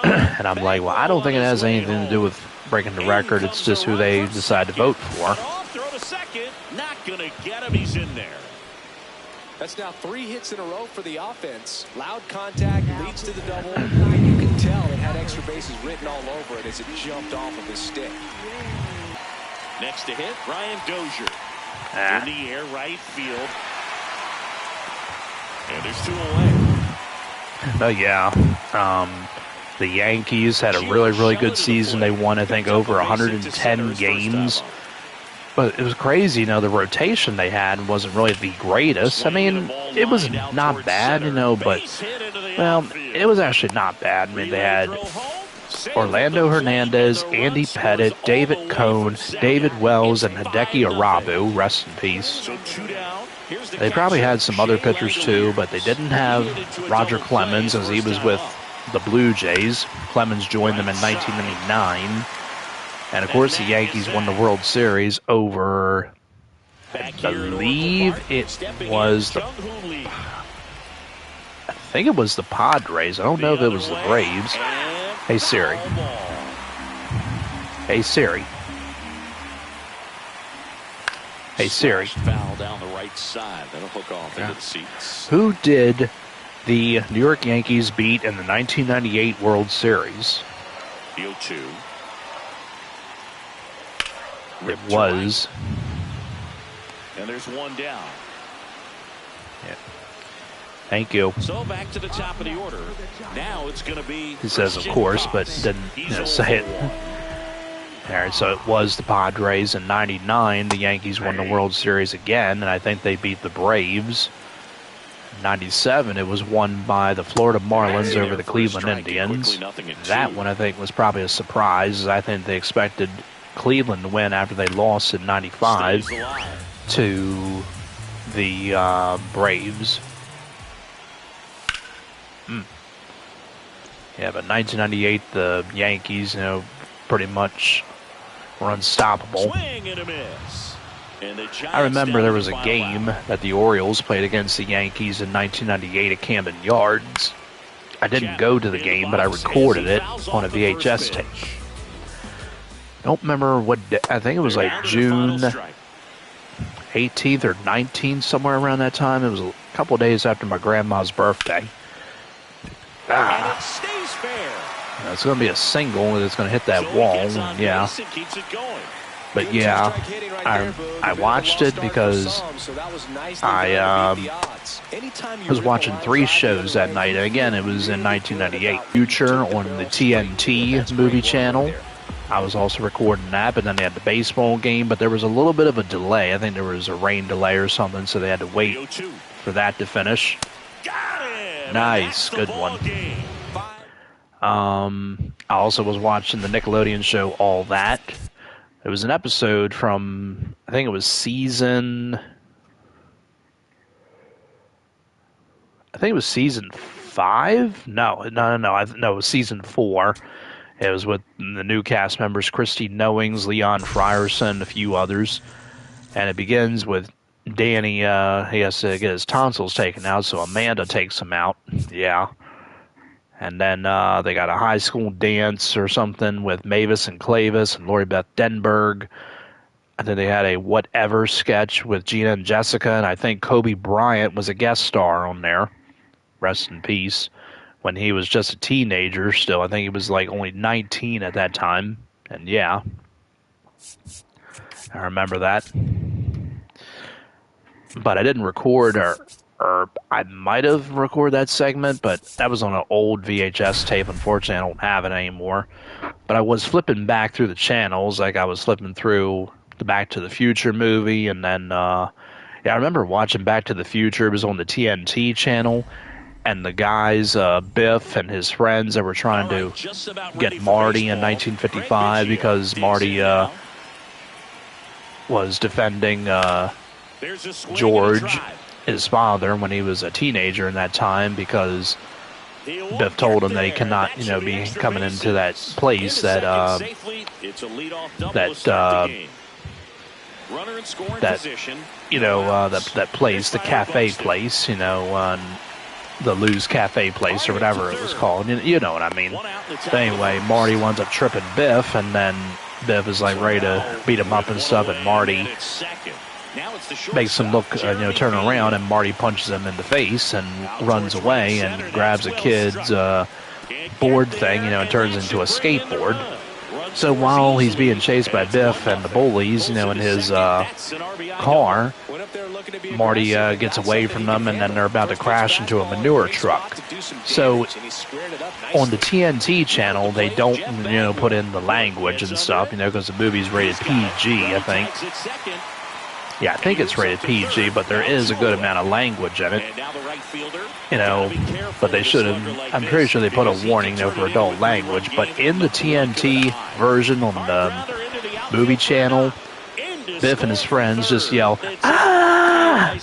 And I'm like, well, I don't think it has anything to do with breaking the record. It's just who they decide to vote for. Not gonna get him. He's in there. That's now 3 hits in a row for the offense. Loud contact leads to the double, and you can tell it had extra bases written all over it as it jumped off of his stick. Next to hit, Brian Dozier. In the air, right field. And there's 2 away. Oh, yeah. The Yankees had a really, really good season. They won, I think, over 110 games. But it was crazy, the rotation they had wasn't really the greatest. I mean, it was not bad, but, well, it was actually not bad. I mean, they had Orlando Hernandez, Andy Pettit, David Cohn, David Wells, and Hideki Arabu, rest in peace. They probably had some other pitchers too, but they didn't have Roger Clemens as he was with the Blue Jays. Clemens joined them in 1999. And, of course, the Yankees won the World Series over, I believe it was the, I think it was the Padres. I don't know if it was the Braves. Hey, Siri. Hey, Siri. Hey, Siri. Foul down the right side. That'll hook off into the seats. Who did the New York Yankees beat in the 1998 World Series? The 0-2. It was. And there's one down. Yeah. Thank you. So back to the top of the order. Now it's going to be. He says, of course, but didn't say it. All right, so it was the Padres in '99. The Yankees won the World Series again, and I think they beat the Braves. In '97, it was won by the Florida Marlins over the Cleveland Indians. That one, I think, was probably a surprise, as I think they expected Cleveland to win after they lost in '95 to the Braves. Yeah, but 1998, the Yankees, pretty much were unstoppable. I remember there was a game that the Orioles played against the Yankees in 1998 at Camden Yards. I didn't go to the game, but I recorded it on a VHS tape. Don't remember what day. I think it was like June 18th or 19th, somewhere around that time. It was a couple of days after my grandma's birthday. It's going to be a single, and it's going to hit that wall. Yeah. But yeah, I watched it because I was watching 3 shows that night. And again, it was in 1998. Future on the TNT movie channel. I was also recording that, but then they had the baseball game. But there was a little bit of a delay. I think there was a rain delay or something, so they had to wait for that to finish. Nice, good one. I also was watching the Nickelodeon show All That. It was an episode from, I think it was season 5? No, it was season 4. It was with the new cast members, Christy Knowings, Leon Frierson, a few others. And it begins with Danny, he has to get his tonsils taken out, so Amanda takes him out. Yeah. And then they got a high school dance or something with Mavis and Clavis and Lori Beth Denberg. And then they had a whatever sketch with Gina and Jessica, and I think Kobe Bryant was a guest star on there. Rest in peace. When he was just a teenager still. I think he was like only 19 at that time. And yeah. I remember that. But I didn't record, or I might have recorded that segment, but that was on an old VHS tape. Unfortunately, I don't have it anymore. But I was flipping back through the channels, like I was flipping through the Back to the Future movie, and then, I remember watching Back to the Future. It was on the TNT channel, and the guys, Biff and his friends, that were trying to get Marty in 1955 because Marty was defending George, his father, when he was a teenager in that time, because Biff told him that he cannot, be coming into that place that that place, the cafe place, the Lou's Cafe place or whatever it was called. You know what I mean. But anyway, Marty winds up tripping Biff, and then Biff is like ready to beat him up and stuff, and Marty makes him look, turn around, and Marty punches him in the face and runs away and grabs a kid's board thing, and turns into a skateboard. So while he's being chased by Biff and the bullies, in his car, Marty gets away from them, and then they're about to crash into a manure truck. So on the TNT channel, they don't, put in the language and stuff, because the movie's rated PG, I think. Yeah, I think it's rated PG, but there is a good amount of language in it. But they should have, I'm pretty sure they put a warning, for adult language. But in the TNT version on the movie channel, Biff and his friends just yell, "Ah!"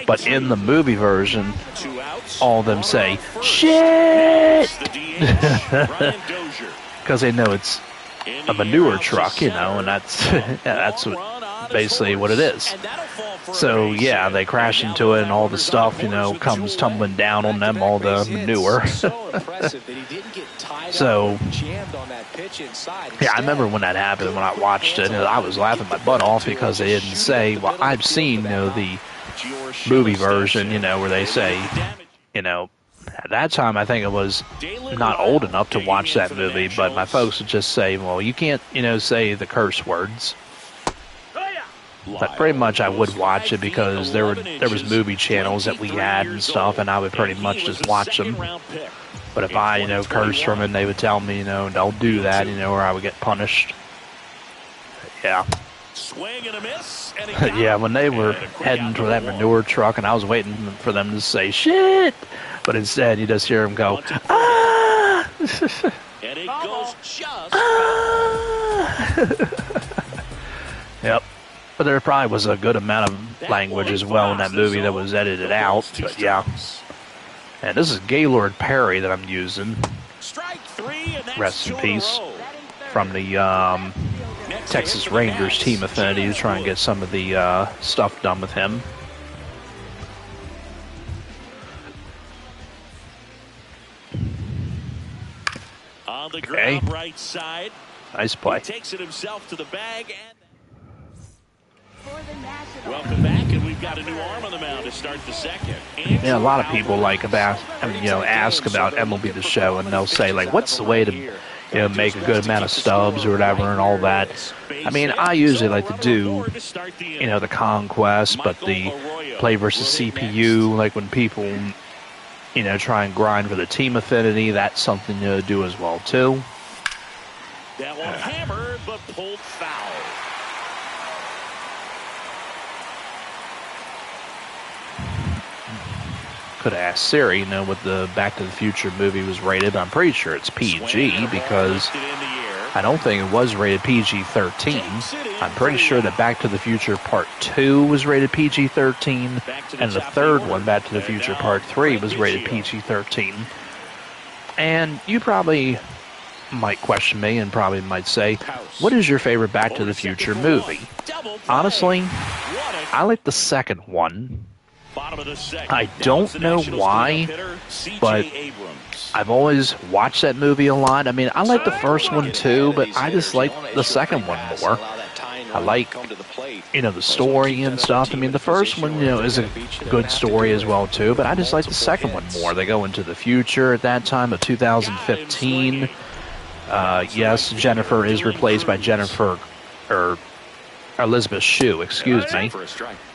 But in the movie version, all of them say, "Shit!" Because they know it's a manure truck, and that's basically what it is. So, yeah, they crash into it, and all the stuff, comes tumbling down on them, all the manure. So, yeah, I remember when that happened, when I watched it, I was laughing my butt off because they didn't say, well, I've seen, the movie version, where they say, at that time, I think I was not old enough to watch that movie, but my folks would just say, well, you can't, say the curse words. But pretty much I would watch it because there was movie channels that we had and stuff, and I would pretty much just watch them. But if I, cursed from it, they would tell me, don't do that, or I would get punished. Yeah. Yeah, when they were heading for that manure truck, and I was waiting for them to say, shit! But instead, you just hear them go, ah! And it goes just Yep. But there probably was a good amount of language as well in that movie that was edited out. But yeah. And this is Gaylord Perry that I'm using. Rest in peace. From the Texas Rangers Team Affinity to try and get some of the stuff done with him. On the ground right side. Nice play. He takes it himself to the bag and welcome back, and we've got a new arm on the mound to start the second. Yeah, a lot of people ask about MLB The Show, and they'll say, like, what's the way to, make a good amount of stubs or whatever and all that. I mean, I usually like to do, the conquest, but the play versus CPU, like when people, try and grind for the team affinity, that's something to do as well, too. That one hammered, but pulled foul. Could have asked Siri, what the Back to the Future movie was rated, but I'm pretty sure it's PG because I don't think it was rated PG-13. I'm pretty sure that Back to the Future Part 2 was rated PG-13, and the third one, Back to the Future Part 3, was rated PG-13. And you probably might question me and probably might say, what is your favorite Back to the Future movie? Honestly, I like the second one. I don't know why, but I've always watched that movie a lot. I mean, I like the first one too, but I just like the second one more. I like, the story and stuff. I mean, the first one, is a good story as well too, but I just like the second one more. They go into the future at that time of 2015. Yes, Jennifer is replaced by Elizabeth Shue, excuse me.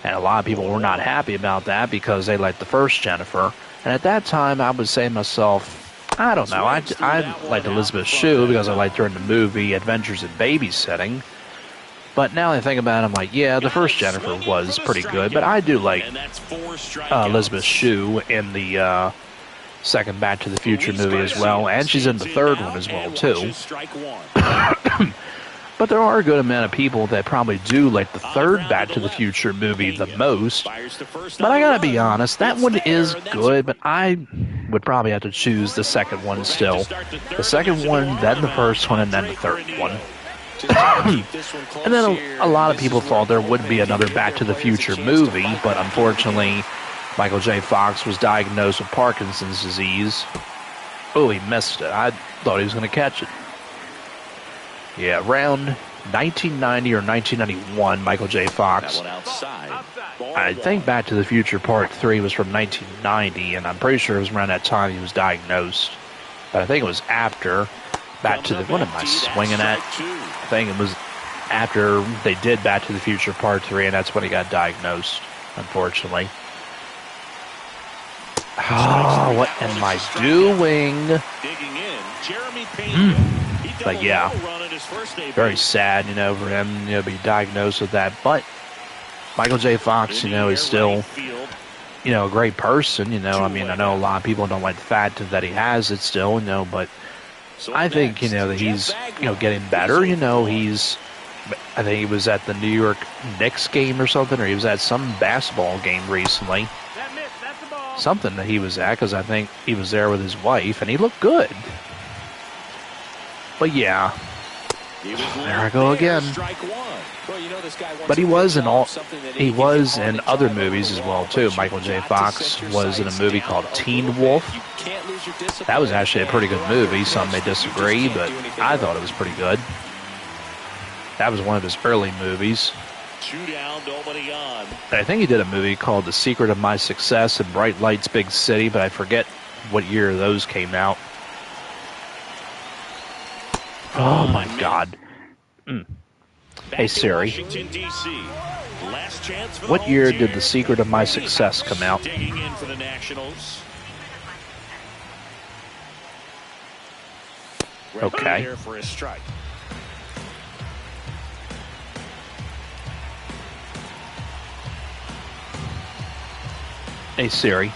And a lot of people were not happy about that because they liked the first Jennifer. And at that time, I would say to myself, I don't know, I liked Elizabeth Shue because I liked her in the movie Adventures in Babysitting. But now I think about it, I'm like, yeah, the first Jennifer was pretty good, but I do like Elizabeth Shue in the second Back to the Future movie as well, and she's in the third one as well, too. But there are a good amount of people that probably do like the third Back to the Future movie the most. But I gotta be honest, that one is good, but I would probably have to choose the second one still. The second one, then the first one, and then the third one. And then a lot of people thought there would be another Back to the Future movie, but unfortunately, Michael J. Fox was diagnosed with Parkinson's disease. Oh, he missed it. I thought he was going to catch it. Yeah, around 1990 or 1991, Michael J. Fox. I think Back to the Future Part 3 was from 1990, and I'm pretty sure it was around that time he was diagnosed. But I think it was after Back to the... What am I swinging at? I think it was after they did Back to the Future Part 3, and that's when he got diagnosed, unfortunately. Oh, what am I doing? But yeah, very sad, for him, to be diagnosed with that. But Michael J. Fox, is still, a great person, I mean, I know a lot of people don't like the fact that he has it still, but I think, that he's, getting better, I think he was at the New York Knicks game or something, or he was at some basketball game recently. Something that he was at, because I think he was there with his wife, and he looked good. But yeah, there I go again. But he was in other movies as well too. Michael J. Fox was in a movie called Teen Wolf. That was actually a pretty good movie. Some may disagree, but I thought it was pretty good. That was one of his early movies. I think he did a movie called The Secret of My Success and Bright Lights, Big City, but I forget what year those came out. Oh my God. Hey Siri, what year did The Secret of My Success come out? Okay. Hey Siri,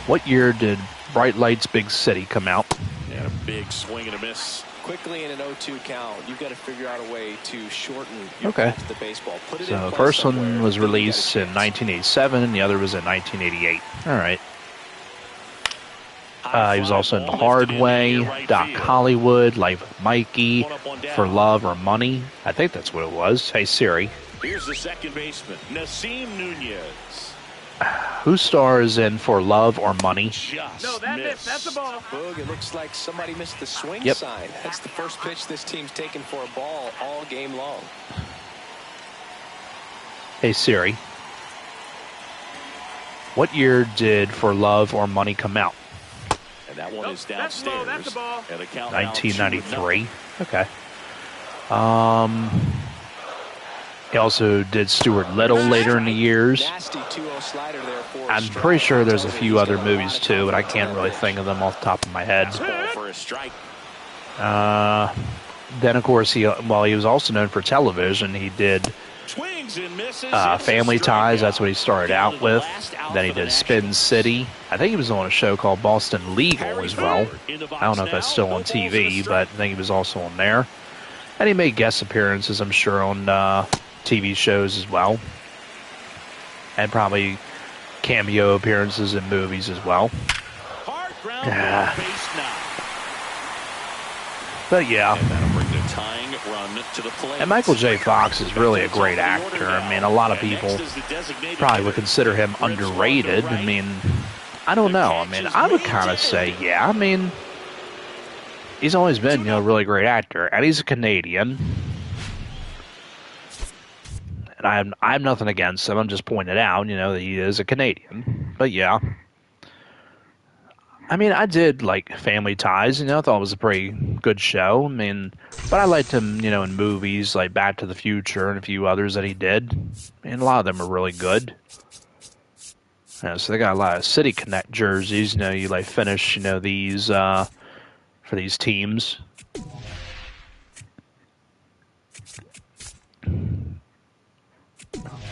what year did Bright Lights, Big City come out? And a big swing and a miss. Quickly in an 0-2 count, you've got to figure out a way to shorten your path to the baseball. Put it so in the play first somewhere, one was released in 1987, and the other was in 1988. All right. He was also in The Hard Way, Doc Hollywood, Life with Mikey, For Love or Money. I think that's what it was. Hey Siri. Here's the second baseman, Nasim Nunez. Who stars in For Love or Money? No, that's the ball. Boog, it looks like somebody missed the swing sign. That's the first pitch this team's taken for a ball all game long. Hey Siri. What year did For Love or Money come out? And that one is downstairs. That's the ball. 1993. Okay. He also did Stuart Little later in the years. I'm pretty sure there's a few other movies too, but I can't really think of them off the top of my head. Then, of course, he was also known for television. He did Family Ties. That's what he started out with. Then he did Spin City. I think he was on a show called Boston Legal as well. I don't know if that's still on TV, but I think he was also on there. And he made guest appearances, I'm sure, on TV shows as well. And probably cameo appearances in movies as well. But yeah. And Michael J. Fox is really a great actor. I mean, a lot of people probably would consider him underrated. I mean, I don't know. I mean, I would kind of say, yeah. I mean, he's always been, a really great actor. And he's a Canadian. And I have nothing against him. I'm just pointing out, that he is a Canadian. But yeah. I mean, I did like Family Ties, I thought it was a pretty good show. I mean, but I liked him, in movies like Back to the Future and a few others that he did. And a lot of them are really good. So they got a lot of City Connect jerseys, you like finish, these for these teams.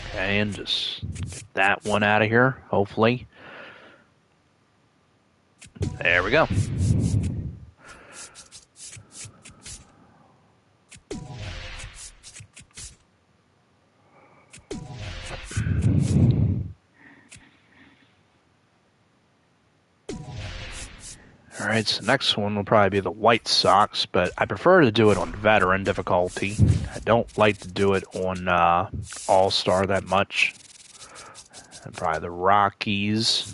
Okay, and just get that one out of here, hopefully. There we go. All right, so the next one will probably be the White Sox, but I prefer to do it on veteran difficulty. I don't like to do it on All-Star that much. And probably the Rockies.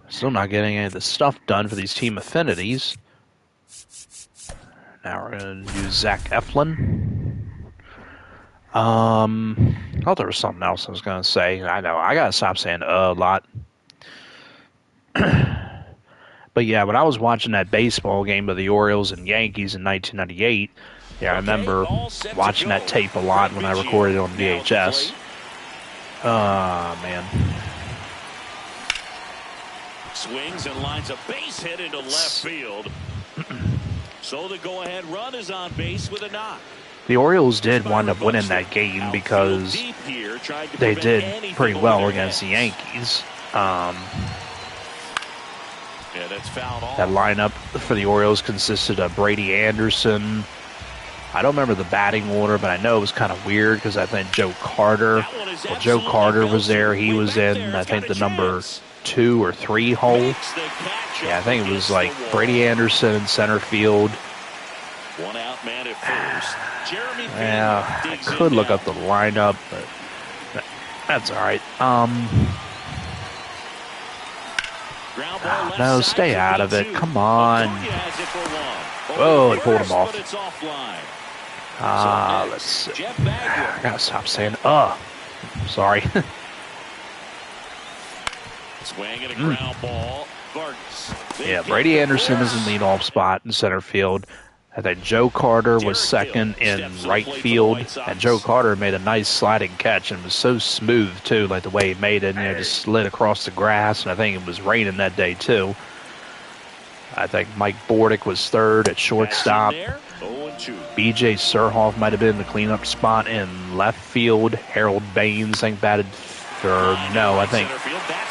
Still not getting any of the stuff done for these team affinities. Now we're going to use Zach Eflin. I thought there was something else I was going to say. I know, I got to stop saying a lot. But yeah, when I was watching that baseball game of the Orioles and Yankees in 1998, yeah, I remember watching that tape a lot when I recorded it on VHS. Man. Swings and lines a base hit into left field. So the go-ahead run is on base with a knock. The Orioles did wind up winning that game because they did pretty well against the Yankees. Yeah, that's fouled off. That lineup for the Orioles consisted of Brady Anderson. I don't remember the batting order, but I know it was kind of weird because I think Joe Carter. Well, Joe Carter was there. He was in, I think, the number 2 or 3 hole. Yeah, I think it was like Brady Anderson in center field. One out man at first. Yeah, I could look up the lineup, but that's all right. No, stay out of it. Come on. Oh, he pulled him off. Let's see. I gotta stop saying, sorry. Swing and a ground ball. Yeah, Brady Anderson is in leadoff spot in center field. I think Joe Carter was second in right field, and Joe Carter made a nice sliding catch and was so smooth too, like the way he made it, just slid across the grass. And I think it was raining that day too. I think Mike Bordick was third at shortstop. B.J. Surhoff might have been in the cleanup spot in left field. Harold Baines, I think, batted third. No, I think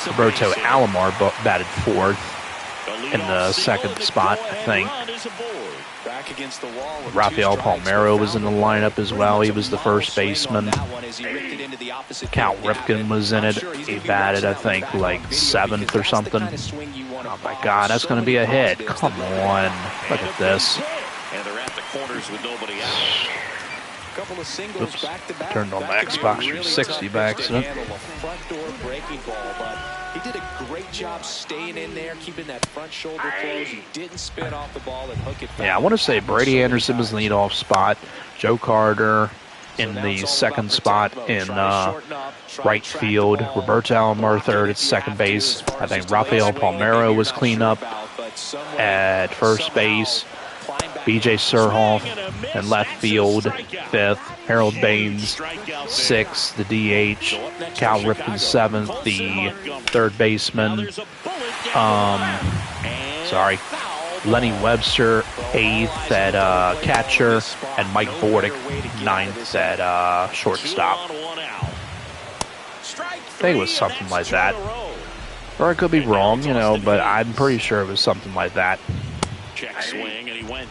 Roberto Alomar batted fourth in the second spot, I think. Rafael Palmeiro was in the lineup as well. He was the first baseman. Cal Ripken was in it. He batted, I think, like 7th or something. Oh my God, that's going to be a hit. Come on. Look at this. Oops. Turned on my Xbox 360 by accident. He did a great job staying in there, keeping that front shoulder closed. He didn't spin off the ball and hook it back. Yeah, I want to say Brady Anderson was in the leadoff spot. Joe Carter in the second spot in right field. Roberto Alomar third at second base. I think Rafael Palmeiro was cleanup at first base. B.J. Surhoff in left field, 5th. Harold Baines, 6th, the DH. Cal Ripken, 7th, the third baseman. Lenny Webster, 8th at catcher, and Mike Bordick, 9th at shortstop. I think it was something like that. Or I could be wrong, but I'm pretty sure it was something like that. Check swing, and he went.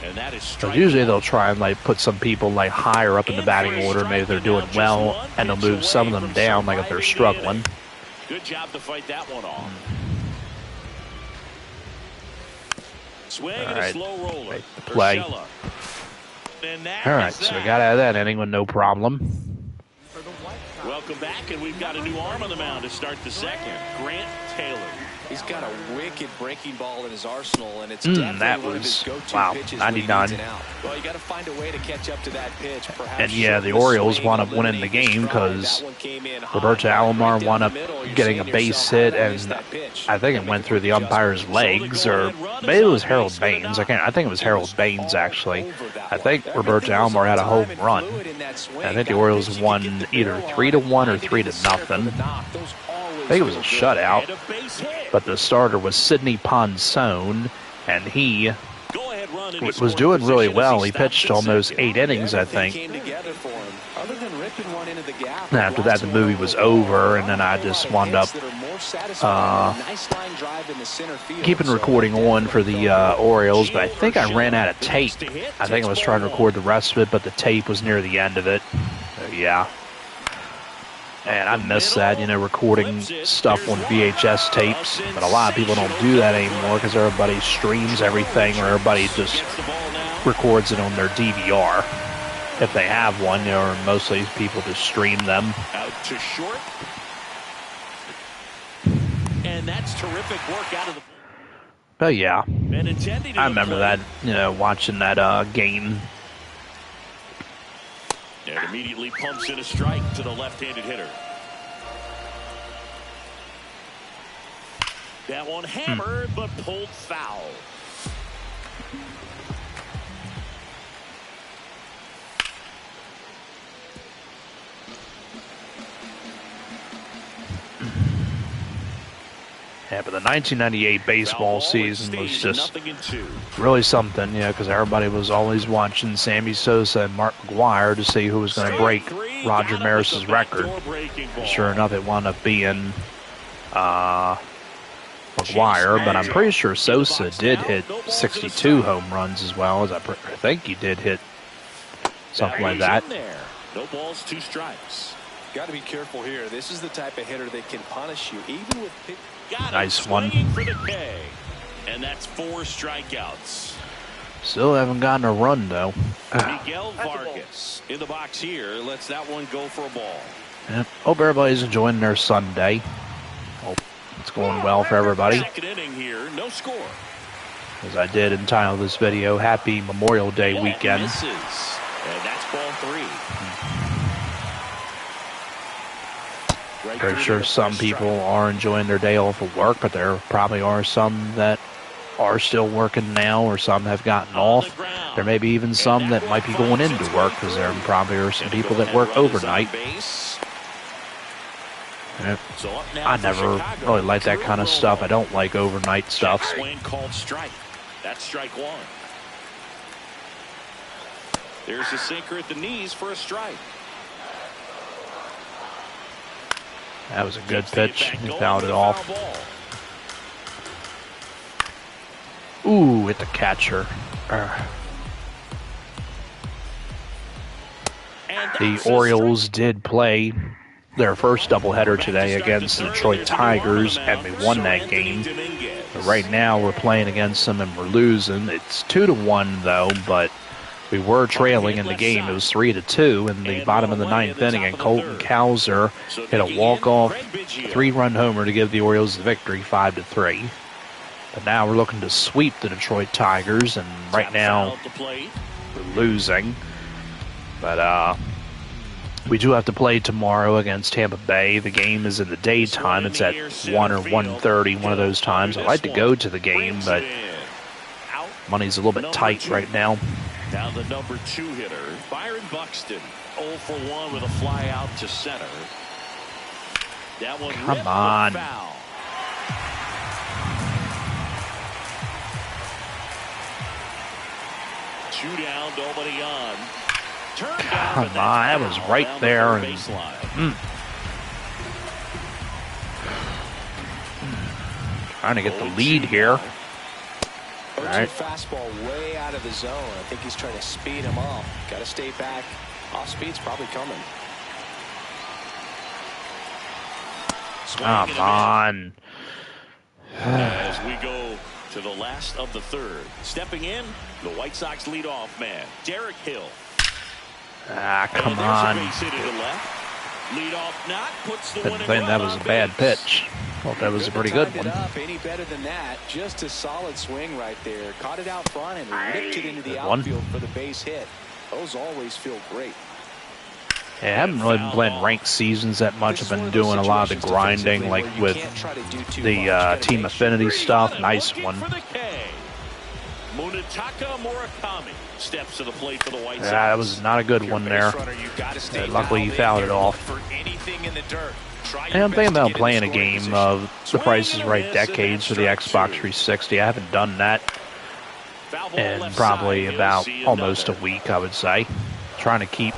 And that is usually they'll try and put some people higher up in the batting order. Maybe they're doing well, and they'll move some of them down if they're struggling. Good job to fight that one off. Swing and a slow roller. Right, the play. All right, so we got out of that inning with no problem. Welcome back, and we've got a new arm on the mound to start the second. Grant Taylor. He's got a wicked breaking ball in his arsenal, and it's definitely that one of was, his go-to wow, pitches 99. Well, you got to find a way to catch up to that pitch. Perhaps and yeah, the Orioles wound up winning the game because Roberto Alomar wound up getting a base hit, and I think it went through the umpire's legs, or maybe it was Harold Baines. I think it was Harold Baines, actually. I think Roberto Alomar had a home run. And I think the Orioles won either 3-1 or 3-0. I think it was a shutout, but the starter was Sidney Ponson, and he was doing really well. He pitched almost 8 innings, I think. And after that, the movie was over, and then I just wound up keeping recording on for the Orioles, but I think I ran out of tape. I think I was trying to record the rest of it, but the tape was near the end of it. So, yeah. And I miss that, recording stuff on VHS tapes. But a lot of people don't do that anymore because everybody streams everything, or everybody just records it on their DVR. If they have one, or mostly people just stream them. Out to short. And that's terrific work out of the... But yeah, I remember that, watching that game. And immediately pumps in a strike to the left-handed hitter. That one hammered, but pulled foul. Yeah, but the 1998 baseball season was just really something, you know, because everybody was always watching Sammy Sosa and Mark McGwire to see who was going to break Roger Maris's record. And sure enough, it wound up being McGwire, but I'm pretty sure Sosa did hit 62 home runs as well, as I think he did hit something like that. No balls, 2 strikes. Got to be careful here. This is the type of hitter that can punish you, even with pitch. Nice one. For the K. And that's 4 strikeouts. Still haven't gotten a run, though. Miguel Vargas in the box here. Lets that one go for a ball. Yeah, hope everybody's enjoying their Sunday. Hope it's going well for everybody. Second inning here, no score. As I did entitle this video, Happy Memorial Day weekend. Misses. And that's ball 3. Pretty sure some people are enjoying their day off of work, but there probably are some that are still working now, or some have gotten off. There may be even some that might be going into work, because there probably are some people that work overnight. I never really like that kind of stuff. I don't like overnight stuff. Swing called strike. That's strike 1. There's a sinker at the knees for a strike. That was a good pitch. He fouled it off. Ooh, hit the catcher. The Orioles did play their first doubleheader today against the Detroit Tigers, and we won that game. But right now, we're playing against them, and we're losing. It's 2-1, though, but we were trailing in the game. It was 3-2 in the bottom of the 9th inning, and Colton Cowser hit a walk-off 3-run homer to give the Orioles the victory, 5-3. But now we're looking to sweep the Detroit Tigers, and right now we're losing. But we do have to play tomorrow against Tampa Bay. The game is in the daytime. It's at 1 or 1:30, one of those times. I'd like to go to the game, but money's a little bit tight right now. Now the number 2 hitter, Byron Buxton, 0 for 1 with a fly out to center. That one come on. Foul. Two down, nobody on. Come on, that was right there. And, trying to get the lead here. All right. Fastball way out of the zone. I think he's trying to speed him up. Got to stay back. Off speed's probably coming. Come on. As we go to the last of the 3rd. Stepping in, the White Sox leadoff man, Derek Hill. Come on. Didn't think that was a bad pitch. Thought that was a pretty good one. Any better than that? Just a solid swing right there. Caught it out front and ripped it into the outfield for the base hit. Those always feel great. Yeah, I haven't really been playing ranked seasons that much. I've been doing a lot of the grinding, like with the Team Affinity stuff. Nice one. Munetaka Murakami steps to the plate for the White Sox. Yeah, that was not a good one there. Luckily, he fouled it off. And I'm thinking about playing a game of The Price is Right Decades for the Xbox 360. I haven't done that in probably about almost a week, I would say. Trying to keep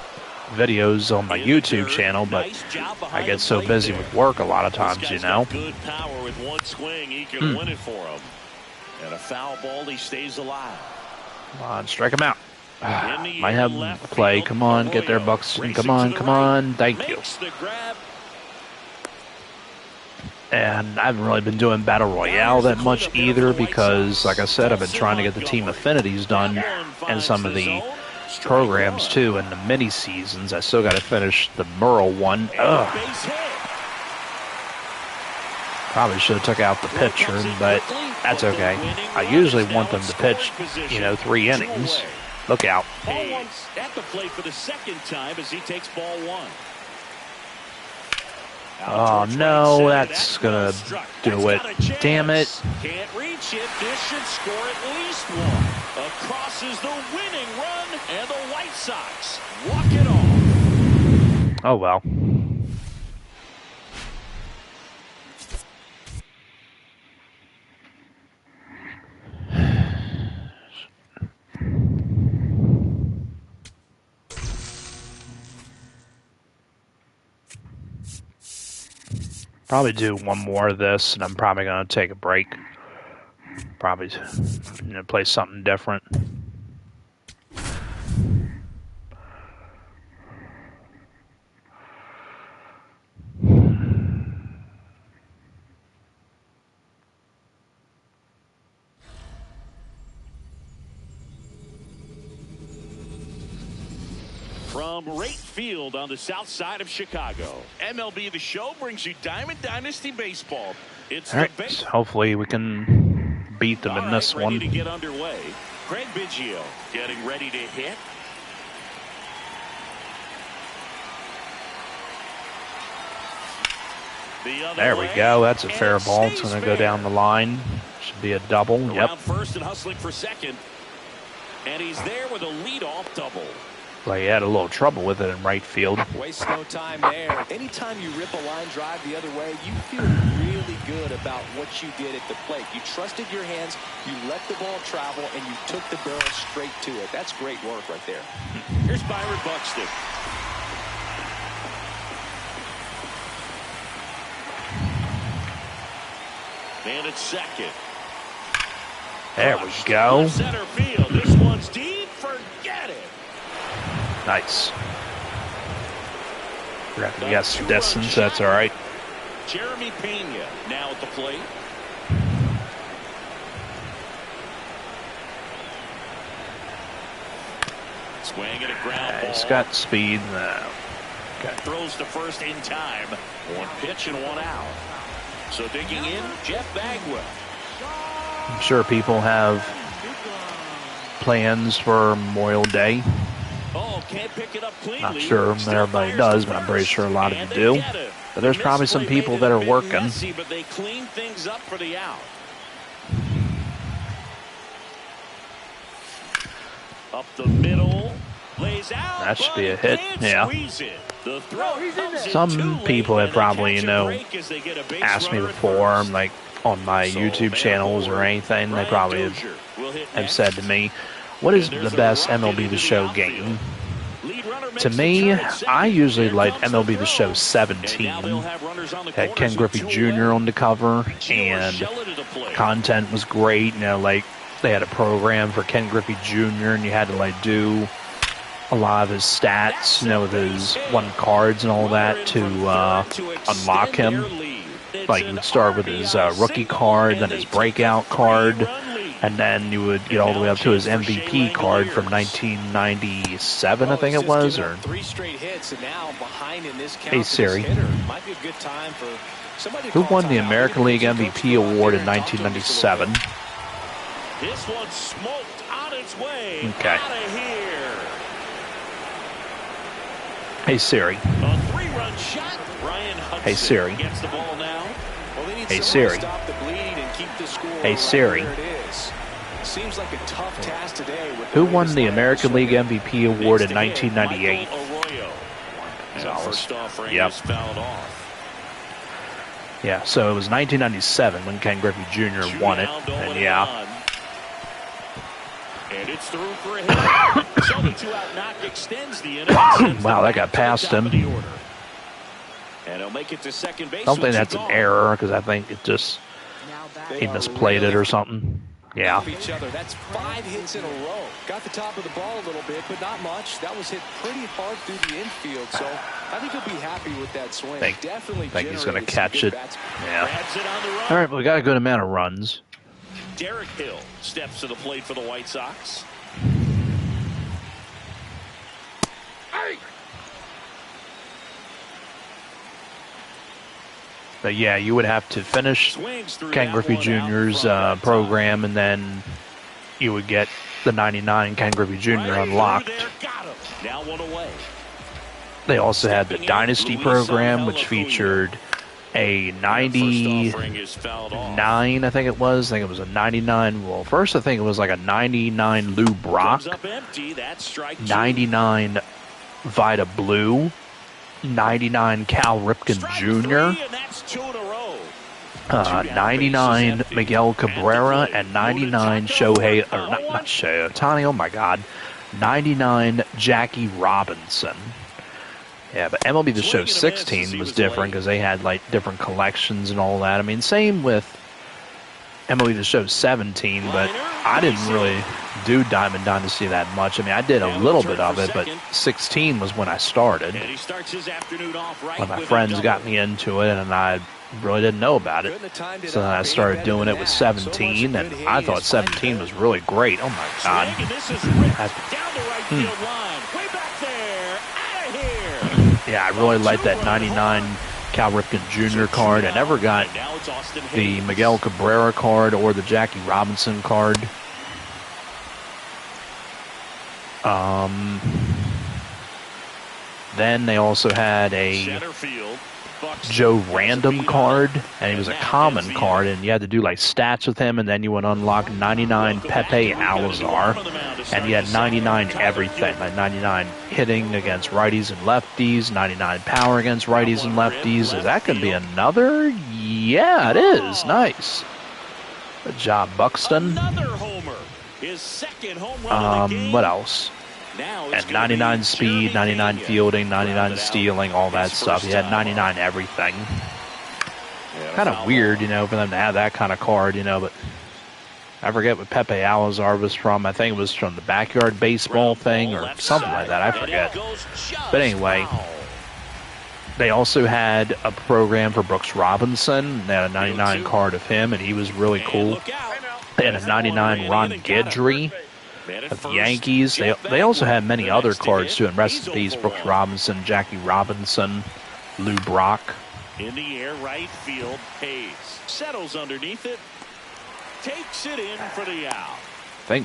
videos on my YouTube channel, but I get so busy with work a lot of times, you know. Good power with one swing, he can win it for him. And a foul ball, he stays alive. Come on, strike him out. Might have him play. Come on, get there, Buxton. Come on, come on. Thank you. And I haven't really been doing Battle Royale that much either because, like I said, I've been trying to get the Team Affinities done and some of the programs too and the mini seasons. I still got to finish the Merle one. Probably should have took out the pitcher, but that's okay. I usually want them to pitch, 3 innings. Look out. At the plate for the second time as he takes ball 1. Oh no, that's gonna do it. Damn it. Can't reach it. This should score at least one. Across is the winning run, and the White Sox walk it off. Oh well. Probably do one more of this, and I'm probably going to take a break. Probably play something different. From right field on the south side of Chicago, MLB The Show brings you Diamond Dynasty Baseball. It's all right, so hopefully we can beat them in this one. Ready to get underway. Craig Biggio getting ready to hit. There we go. That's a fair ball. It's going to go down the line. Should be a double. Yep. First and hustling for second. And he's there with a leadoff double. Well, he had a little trouble with it in right field. Waste no time there. Anytime you rip a line drive the other way, you feel really good about what you did at the plate. You trusted your hands, you let the ball travel, and you took the barrel straight to it. That's great work right there. Here's Byron Buxton. And it's second. There we go. Center field. This one's deep. Forget it. Nice. Forgot to guess the distance. That's all right. Jeremy Pena now at the plate. Swing at a ground ball. He's got speed now. Okay. Throws to first in time. One pitch and one out. So digging in, Jeff Bagwell. I'm sure people have plans for Memorial Day. Oh, can't pick it up cleanly. Not sure everybody does, but I'm pretty sure a lot of you do. But there's probably some people that are working. Messy, but they clean things up for the out. Up the middle, lays out. That should be a hit. Yeah. The throw some people have probably, asked me before, like on my YouTube channels or anything. They probably have said to me, what is the best MLB The Show game? To me, I usually like MLB The Show 17. Had Ken Griffey Jr. on the cover, and content was great. Like they had a program for Ken Griffey Jr., and you had to do a lot of his stats, with his one cards and all that to unlock him. Like you would start with his rookie card, then his breakout card, and then you would get all the way up to his MVP card from 1997, I think it was. Or hey Siri, who won the American League MVP award in 1997? This one smoked on its way. Okay. Hey Siri. A three-run shot. Ryan Hudson hey Siri. Gets the ball now. Hey Siri. Hey Siri. Seems like a tough task today. Who won the American League MVP award in 1998? Yep. Yeah, so it was 1997 when Ken Griffey Jr. won it, and yeah. And it's through for a hit. So the two-out knock extends the inning. Wow, that got past him. And he'll make it to second base. I don't think that's an error, because I think it just he misplayed it or something. Yeah. Each other. That's 5 hits in a row. Got the top of the ball a little bit, but not much. That was hit pretty hard through the infield, so I think he'll be happy with that swing. Definitely think he's going to catch it. Yeah. It all right, we got a good amount of runs. Derek Hill steps to the plate for the White Sox. But yeah, you would have to finish Ken Griffey Jr.'s program, and then you would get the 99 Ken Griffey Jr. unlocked. Now one away. They also had the Dynasty program, which featured a First offering is fouled off. 99, I think it was. I think it was a 99. Well, first I think it was like a 99 Lou Brock, Comes up empty. That's strike 2. 99 Vida Blue, 99 Cal Ripken Strike Jr., 3, and that's 2 in a row. 99 Miguel Cabrera, and 99 Shohei, or not Shohei Ohtani, oh my God, 99 Jackie Robinson. Yeah, but MLB The Show 16 was different because they had like different collections and all that. I mean, same with MLB The Show 17, but I didn't really do Diamond Dynasty that much. I mean, I did a little bit of it, but 16 was when I started. When my friends got me into it, and I really didn't know about it. So then I started doing it with 17, and I thought 17 was really great. Oh my God. Yeah, I really liked that 99 Cal Ripken Jr. card. I never got the Miguel Cabrera card or the Jackie Robinson card. Then they also had a Joe Random card, and he was a common card, and you had to do like stats with him, and then you would unlock 99 Pepe Alazar, and you had 99 everything, like 99 hitting against righties and lefties, 99 power against righties and lefties. Is that going to be another? Yeah, it is. Nice. Good job, Buxton. What else? And 99 speed, 99 fielding, 99 stealing, all that stuff. He had 99 everything. Kind of weird, you know, for them to have that kind of card, you know, but I forget what Pepe Alazar was from. I think it was from the backyard baseball thing or something like that. I forget. But anyway, they also had a program for Brooks Robinson. They had a 99 card of him, and he was really cool. They had a 99 Ron Guidry of the Yankees. They also had many other cards too, and rest in peace, Brooks Robinson, Jackie Robinson, Lou Brock. In the air, right field, Hayes settles underneath it, takes it in for the out. I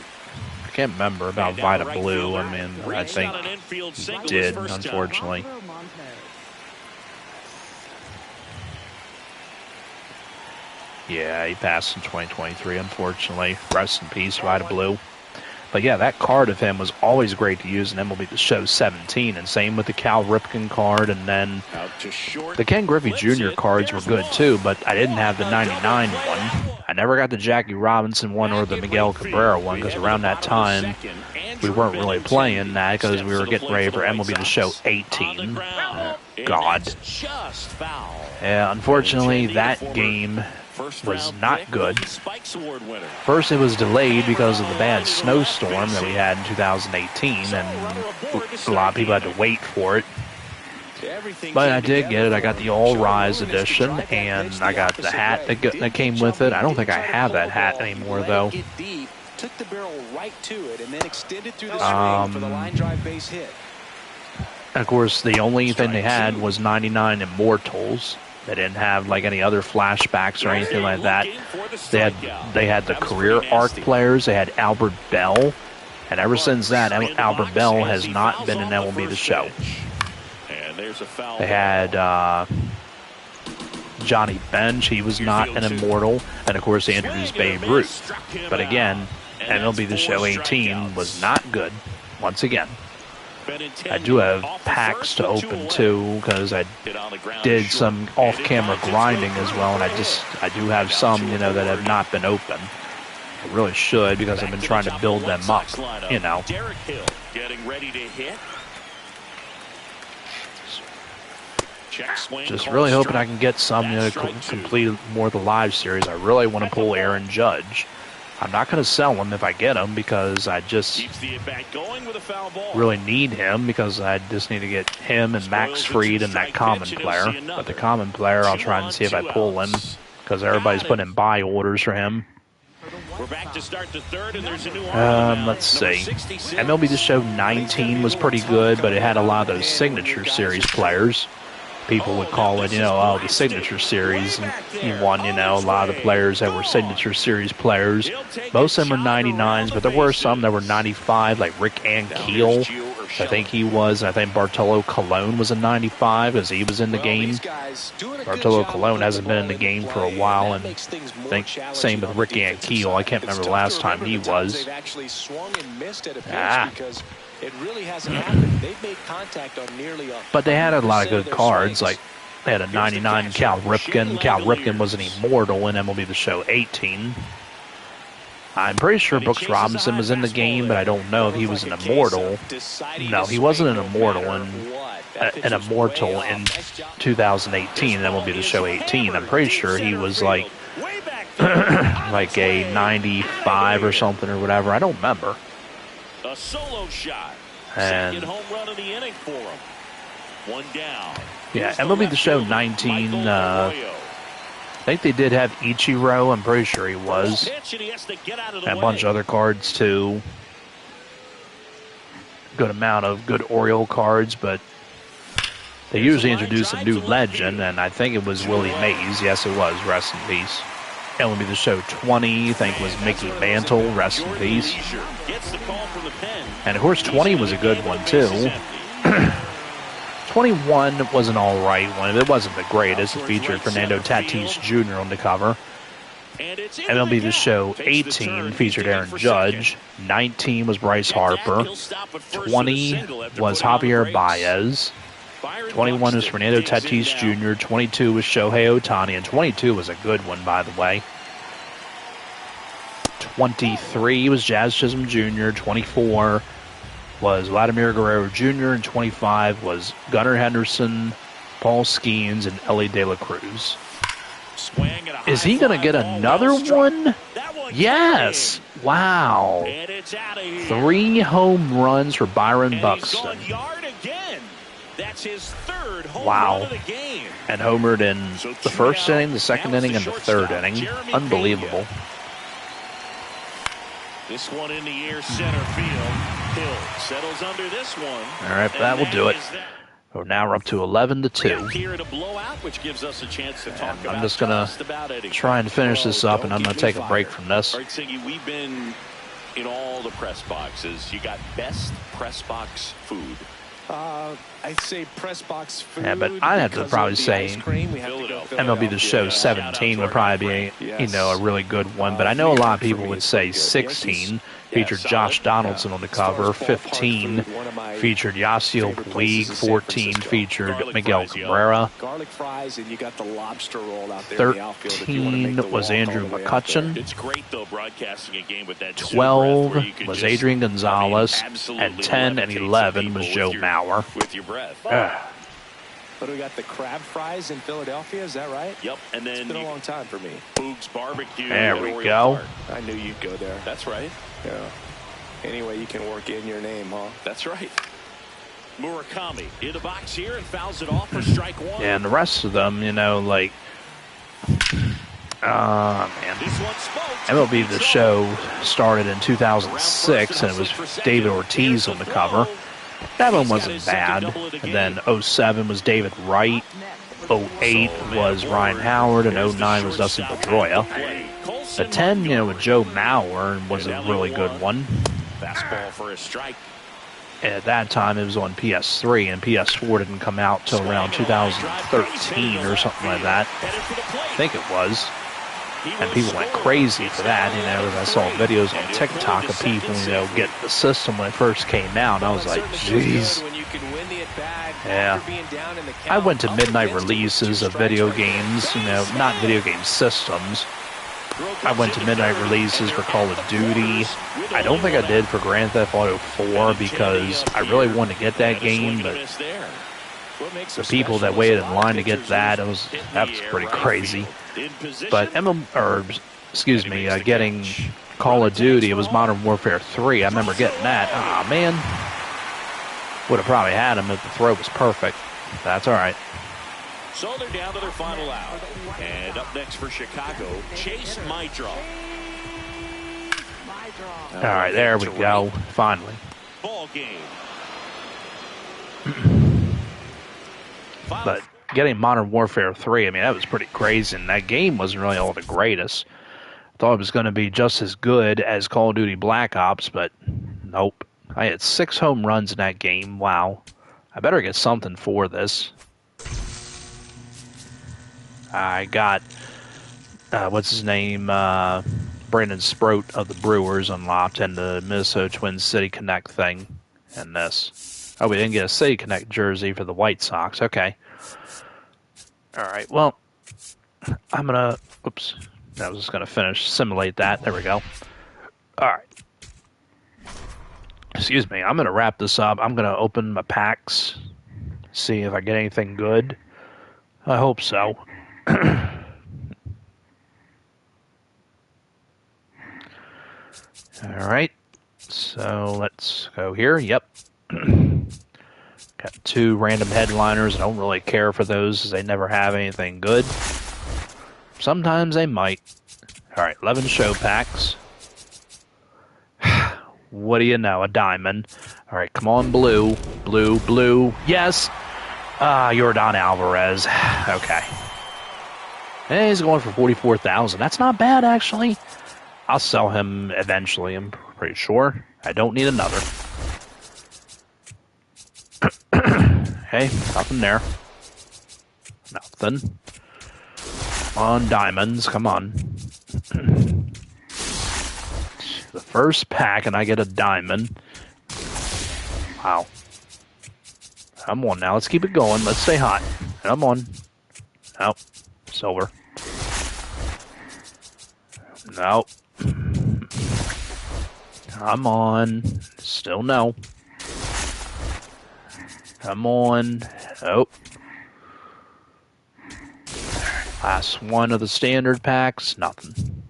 can't remember about Vida Blue. I mean, I think he did, unfortunately. Yeah, he passed in 2023, unfortunately. Rest in peace, Vida Blue. But yeah, that card of him was always great to use in MLB The Show 17, and same with the Cal Ripken card, and then the Ken Griffey Jr. cards were good too, but I didn't have the 99 one. I never got the Jackie Robinson one or the Miguel Cabrera one, because around that time we weren't really playing that because we were getting ready for MLB The Show 18. God. Yeah, unfortunately that game was not good. First, it was delayed because of the bad snowstorm that we had in 2018, and a lot of people had to wait for it. But I did get it. I got the All Rise edition, and I got the hat that came with it. I don't think I have that hat anymore, though. Took the barrel right to it and then extended through the swing for the line drive base hit. Of course, the only thing they had was 99 Immortals. They didn't have like any other flashbacks or anything like that. They had the career arc players. They had Albert Bell, and ever since that, Albert Bell has not been in MLB The Show. They had Johnny Bench. He was not an Immortal, and of course they introduced Babe Ruth. But again, MLB The Show 18 was not good. Once again. I do have packs to open too, because I did some off-camera grinding as well, and I do have some, you know, that have not been open. I really should, because I've been trying to build them up, you know. Just really hoping I can get some, you know, to complete more of the live series. I really want to pull Aaron Judge. I'm not going to sell him if I get him, because I just really need him, because I just need to get him and Max Fried and that common player. But the common player, I'll try and see if I pull him, because everybody's putting in buy orders for him. Let's see. MLB The Show 19 was pretty good, but it had a lot of those Signature Series players. People would call it, you know, oh, the Signature Series. And you won, you know, a lot of the players that were Signature Series players. Most of them were 99s, but there were some that were 95, like Rick Ankiel, I think he was. I think Bartolo Colon was in 95 because he was in the game. Bartolo Colon hasn't been in the game for a while, and I think same with Ricky Ankiel. I can't remember the last time he was. It really hasn't happened. They've made contact on nearly but they had a lot of good cards. Like they had a 99 Cal Ripken. Cal Ripken was an immortal in MLB The Show 18. I'm pretty sure Brooks Robinson was in the game, but I don't know if he was an immortal. No, he wasn't an immortal in 2018. That will be The Show 18. I'm pretty sure he was like like a 95 or something or whatever. I don't remember. A solo shot. And second home run of the inning for him. One down. Yeah, MLB The Show 19. I think they did have Ichiro. I'm pretty sure he was. And a bunch of other cards too. Good amount of good Oriole cards, but they usually introduce a new legend, and I think it was Willie Mays. Yes, it was. Rest in peace. MLB The Show 20, I think, was Mickey Mantle. Rest in peace. And of course, 20 was a good one too. 21 was an all-right one. It wasn't the greatest. It featured Fernando Tatis Jr. on the cover. MLB The Show 18 featured Aaron Judge. 19 was Bryce Harper. 20 was Javier Baez. 21 was Fernando Tatis Jr. 22 was Shohei Ohtani. And 22 was a good one, by the way. 23 was Jazz Chisholm Jr. 24 was Vladimir Guerrero Jr. And 25 was Gunnar Henderson, Paul Skeens, and Ellie De La Cruz. Is he going to get another one? Yes. Wow. 3 home runs for Byron Buxton. Wow. And homered in the first inning, the second inning, and the third inning. Unbelievable. This one in the air, center field. Hill settles under this one. All right, that will do it. So now we're up to 11-2. I'm just going to try and finish this up, and I'm going to take a break from this. We've been in all the press boxes. You got best press box food. I'd say press box food. Yeah, but I'd have to probably say MLB The Show 17 would probably be, a really good one. But I know a lot of people would say 16 featured Josh Donaldson on the cover. 15 featured Yasiel Puig. 14 featured Miguel Cabrera. 13 was Andrew McCutchen. 12 was Adrian Gonzalez. And 10 and 11 was Joe Mauer. But we got the crab fries in Philadelphia, is that right? Yep, and then it's been a long time for me. Boog's Barbecue. There we go. I knew you'd go there. That's right. Yeah. Anyway, you can work in your name, huh? That's right. Murakami in the box here and fouls it off for strike one. Yeah, and the rest of them, man. MLB The Show started in 2006, and it was David Ortiz on the cover. That one wasn't bad. And then 07 was David Wright. 08 was Ryan Howard, and 09 was Dustin Pedroia. The 10, with Joe Mauer was a really good one. Fastball for a strike. At that time, it was on PS3, and PS4 didn't come out till around 2013 or something like that. I think it was. And people went crazy for that, I saw videos on TikTok of people, get the system when it first came out. And I was like, jeez. Yeah. I went to midnight releases of video games, not video game systems. I went to midnight releases for Call of Duty. I don't think I did for Grand Theft Auto 4 because I really wanted to get that game, but the people that waited in line to get that, that was pretty crazy. But getting Call of Duty, it was Modern Warfare 3. I remember getting that. Ah, man. Would have probably had him if the throw was perfect. That's all right. So they're down to their final out. And up next for Chicago, Chase Maidra. All right, there we go. Finally. Ball game. But getting Modern Warfare 3, that was pretty crazy. And that game wasn't really all the greatest. I thought it was going to be just as good as Call of Duty Black Ops, but nope. I had 6 home runs in that game. Wow. I better get something for this. I got, what's his name? Brandon Sproat of the Brewers unlocked, and the Minnesota Twin City Connect thing, and this. Oh, we didn't get a City Connect jersey for the White Sox. Okay. Alright, well, I'm gonna, oops, I was just gonna simulate that. There we go. Alright. Excuse me, I'm gonna wrap this up. I'm gonna open my packs, see if I get anything good. I hope so. Alright, so let's go here. Yep. Got 2 random headliners. I don't really care for those because they never have anything good. Sometimes they might. Alright, 11 show packs. What do you know? A diamond. Alright, come on, blue. Blue, blue. Yes! Yordan Alvarez. Okay. And he's going for $44,000. That's not bad, actually. I'll sell him eventually, I'm pretty sure. I don't need another. Hey, nothing there. Nothing. Come on, diamonds, come on. The first pack, and I get a diamond. Wow. Come on now, let's keep it going. Let's stay hot. Come on. Nope. Silver. Nope. Come on. Still no. Come on. Oh. Last one of the standard packs. Nothing.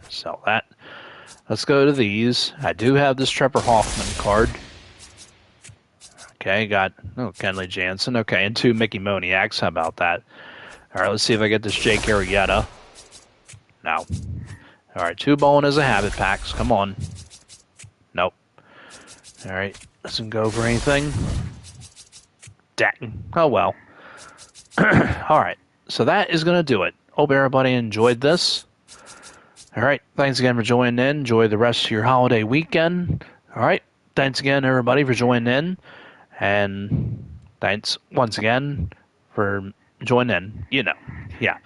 Sell that. Let's go to these. I do have this Trevor Hoffman card. Okay, got Kenley Jansen. Okay, and 2 Mickey Moniacs. How about that? All right, let's see if I get this Jake Arrieta. No. All right, 2 bowling as a habit packs. Come on. Nope. All right, doesn't go for anything. Dang. Oh, well. All right, so that is going to do it. Hope everybody enjoyed this. All right, thanks again for joining in. Enjoy the rest of your holiday weekend. All right, thanks again, everybody, for joining in. And thanks once again for joining in. You know, yeah.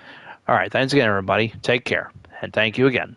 All right, thanks again, everybody. Take care. And thank you again.